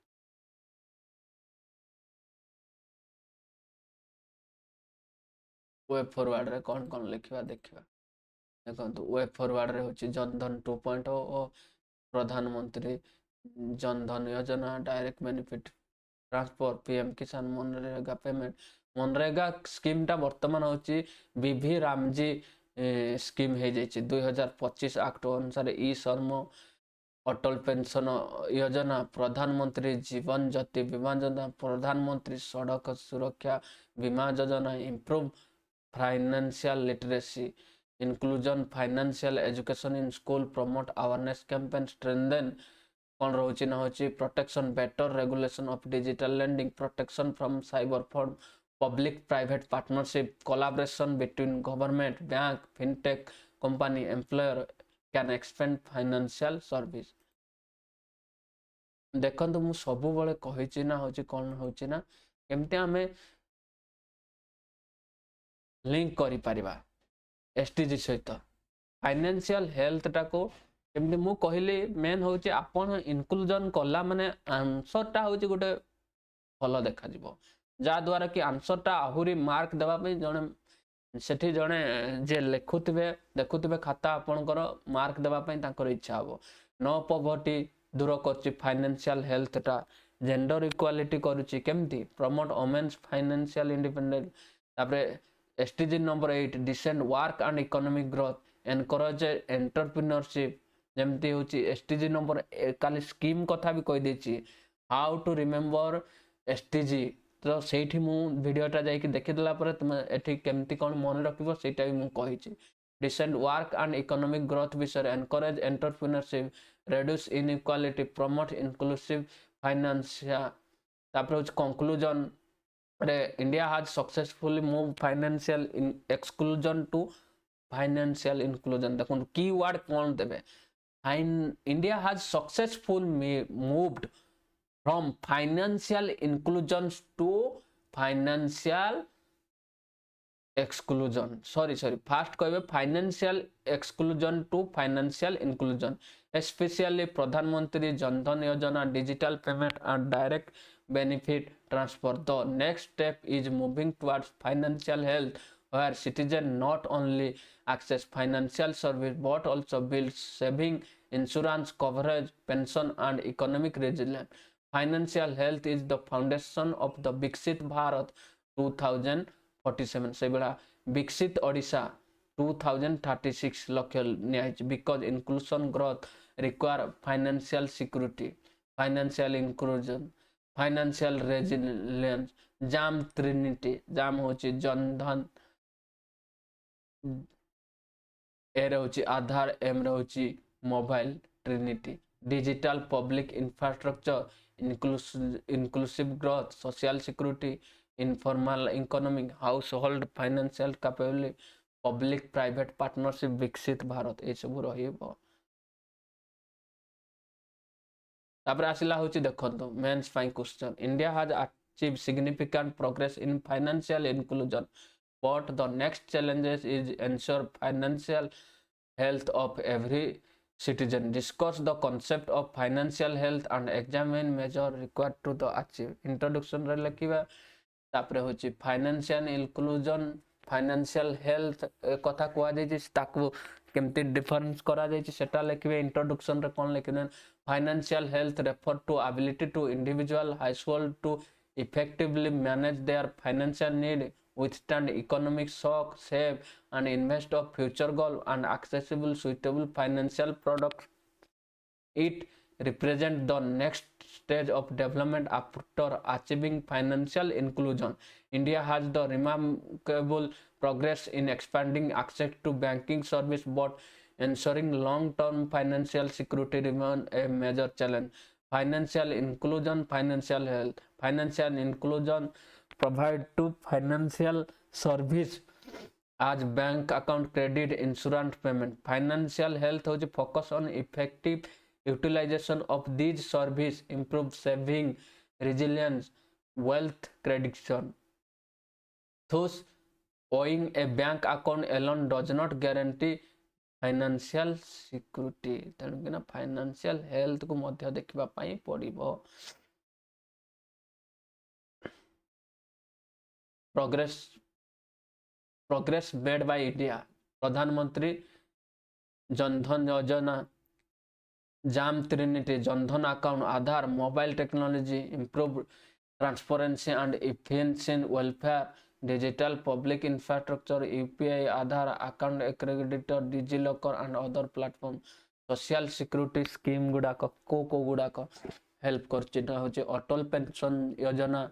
Way forward रे कौन कौन लिखिवा देखिवा देखो way forward रे होची जनधन 2.0 और प्रधानमंत्री जनधन योजना direct benefit transfer PM किसान मनरेगा पेमेंट मनरेगा स्कीम टा वर्तमान होची बीभी रामजी स्कीम हे जाइए 2025 एक्ट अनुसार ई श्रम अटल पेंशन योजना प्रधानमंत्री जीवन ज्योति बीमा योजना प्रधानमंत्री सड़क सुरक्षा बीमा योजना improve financial literacy inclusion financial education in school promote awareness campaign strengthen कौन रोची ना होची protection better regulation of digital lending protection from cyber fraud public private partnership collaboration between government bank fintech company employer can expand financial service देखो मु सब बळे कहिची ना होची कौन होची ना केमते हमें लिंक करि परिबा एसटीजी सहित फाइनेंशियल हेल्थ टाको केमती मु कहली मेन होची आपण इनक्लूजन कला माने आंसर टा होची गोटे भल देखा जिवो जा द्वारा कि आंसर टा आहुरी मार्क देबा पे जणे सेठी जणे जे लेखुतबे देखुतबे खाता आपनकर मार्क देबा पे तांकर इच्छा हबो नो पॉवर्टी दूर करची फाइनेंशियल हेल्थ टा जेंडर इक्वालिटी करूची केमती प्रमोट वुमेन्स फाइनेंशियल इंडिपेंडेंट तापरे SDG number 8 decent work and economic growth encourage entrepreneurship जेमती होची SDG number काली स्कीम कथा भी कहि देची हाउ टू रिमेंबर SDG तो सेठी मु वीडियोटा जाई कि देखि देला पर तुम एठी केमती कोन मन रखिबो सेटा भी मु कहिची decent work and economic growth विषय encourage entrepreneurship reduce inequality promote inclusive finance तापर होची conclusion India has successfully moved financial exclusion to financial inclusion. देखो कीवर्ड कौन देबे India has successfully moved from financial inclusion to financial exclusion. Sorry, first कहबे financial exclusion to financial inclusion, especially Pradhan Mantri Jan Dhan Yojana, digital payment and direct benefit transfer. The next step is moving towards financial health, where citizens not only access financial service but also build saving, insurance coverage, pension and economic resilience. Financial health is the foundation of the Viksit Bharat 2047 से बड़ा विकसित ओडिशा 2036 लक्ष्य नियाइछ because inclusion growth require financial security, financial inclusion, financial resilience. JAM trinity JAM होची Jan Dhan A रहउची Aadhaar M रहउची mobile trinity digital public infrastructure inclusive growth, social security, informal economic, household financial capability, public private partnership विकसित भारत ए सब रहिबो तापर आसिला होची देखंतो mains fine question India has achieved significant progress in financial inclusion but the next challenges is ensure financial health of every citizen. Discuss the concept of financial health and examine measure required to the achieve. Introduction रे लिखिबा तापरे होची financial inclusion financial health कथा कुआ जाई ताकू केमती difference करा जाई सेटा लिखिबे इंट्रोडक्शन रे कोन लिखिबे financial health refer to ability to individual household to effectively manage their financial need withstand economic shock, save and invest of future goal, and accessible suitable financial products. It represents the next stage of development after achieving financial inclusion. India has the remarkable progress in expanding access to banking service, but ensuring long-term financial security remains a major challenge. Financial inclusion, financial health. Financial inclusion provide to financial service as bank account, credit, insurance, payment. Financial health is focus on effective utilization of these services, improve saving, resilience, wealth prediction. Thus, owning a bank account alone does not guarantee financial security तेणुकिना financial health को मध्य देखा पड़ो progress progress made by India Pradhan Mantri Jan Dhan Yojana JAM trinity Jan Dhan account Aadhaar mobile technology improve transparency and efficient welfare digital public infrastructure UPI Aadhaar account aggregator DigiLocker and other platform social security scheme गुड़ाक को गुड़ाक help कर अटल pension योजना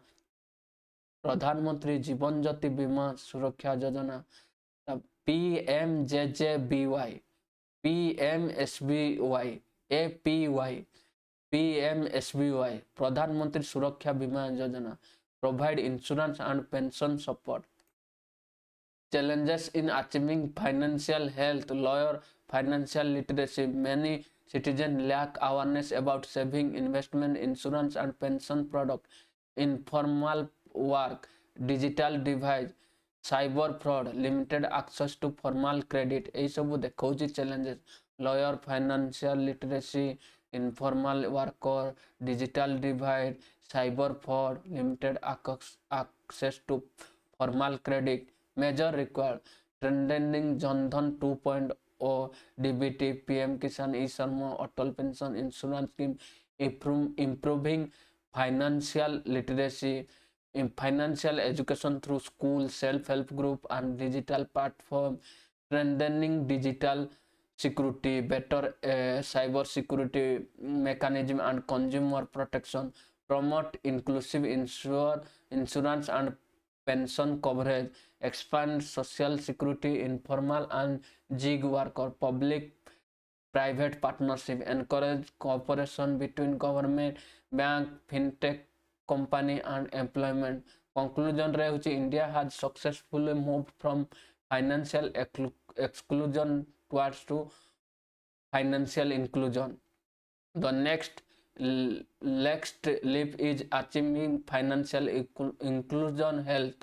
प्रधानमंत्री जीवन ज्योति बीमा सुरक्षा योजना PMJJBY PMSBY APY PMSBY प्रधानमंत्री सुरक्षा बीमा योजना provide insurance and pension support. Challenges in achieving financial health, lower financial literacy. Many citizens lack awareness about saving, investment, insurance and pension product. Informal work, digital divide, cyber fraud, limited access to formal credit. এই সব দেখৌছি challenges. Lower financial literacy, informal worker, digital divide, cyber fraud, limited access to formal credit. Major required strengthening Jandhan 2.0, DBT, PM Kisan, E-Sarma, Atal Pension Insurance Scheme, improving financial literacy, in financial education through school, self-help group and digital platform, strengthening digital security, better cyber security mechanism and consumer protection, promote inclusive insurance and pension coverage, expand social security, informal and gig worker, public private partnership, encourage cooperation between government, bank, fintech company and employment. Conclusion रहे हुई India has successfully moved from financial exclusion towards to financial inclusion. The next leap is achieving financial inclusion health,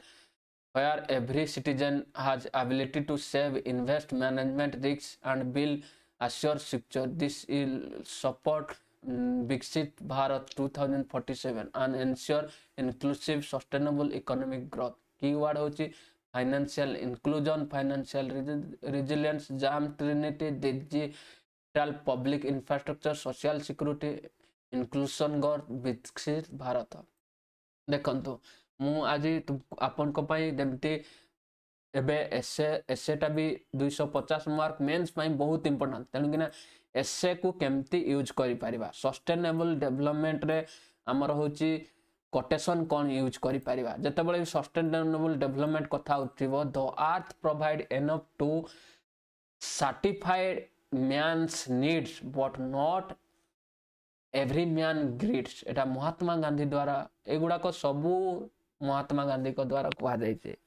where every citizen has ability to save, invest, management risks and build assure secure. This will support Viksit Bharat 2047 and ensure inclusive sustainable economic growth. Keyword होची financial inclusion, financial resilience, jam trinity, digital public infrastructure, social security, inclusion गौर विकसित भारत. देखंतु मु आज आपन को पाई देमती एबे एसेटा भी 250 mark mains पाई बहुत इंपोर्टेंट तेनु कि ना एसे को केमती यूज करि परिबा सस्टेनेबल डेवलपमेंट रे हमर होची कोटेशन कोन यूज करि परिबा जते बळे सस्टेनेबल डेवलपमेंट कथा उठिबो the earth provide enough to सर्टिफाइड man's needs but not every man greeds. एटा महात्मा गांधी द्वारा एगुडा को सबु महात्मा गांधी को द्वारा कहा जाइछे.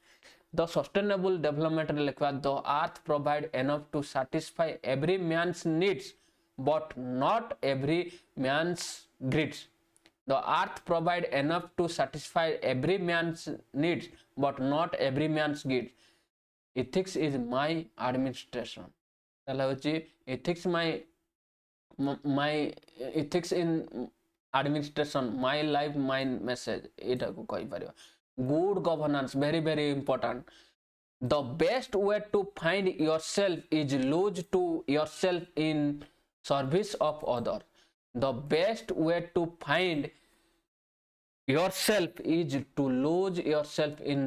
The sustainable development लिखवा the earth provide enough to satisfy every man's needs but not every man's greeds. The earth provide enough to satisfy every man's needs but not every man's greeds. Ethics is my administration. ताला होची ethics my ethics in administration, my life, my message. एटा को कहि परिबा. Good governance, very very important. The best way to find yourself is lose to yourself in service of others. The best way to find yourself is to lose yourself in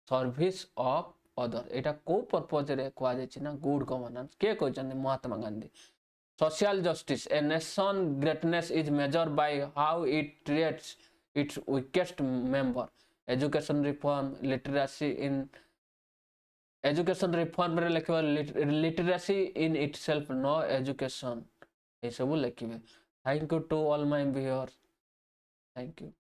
service of other एटा को purpose रे कुआ जाय ना good governance के कहछन Mahatma Gandhi social justice a nation greatness is measured by how it treats its weakest member education reform literacy in education reform रे लिखबा literacy in itself no education ए सब लिखिबे thank you to all my viewers thank you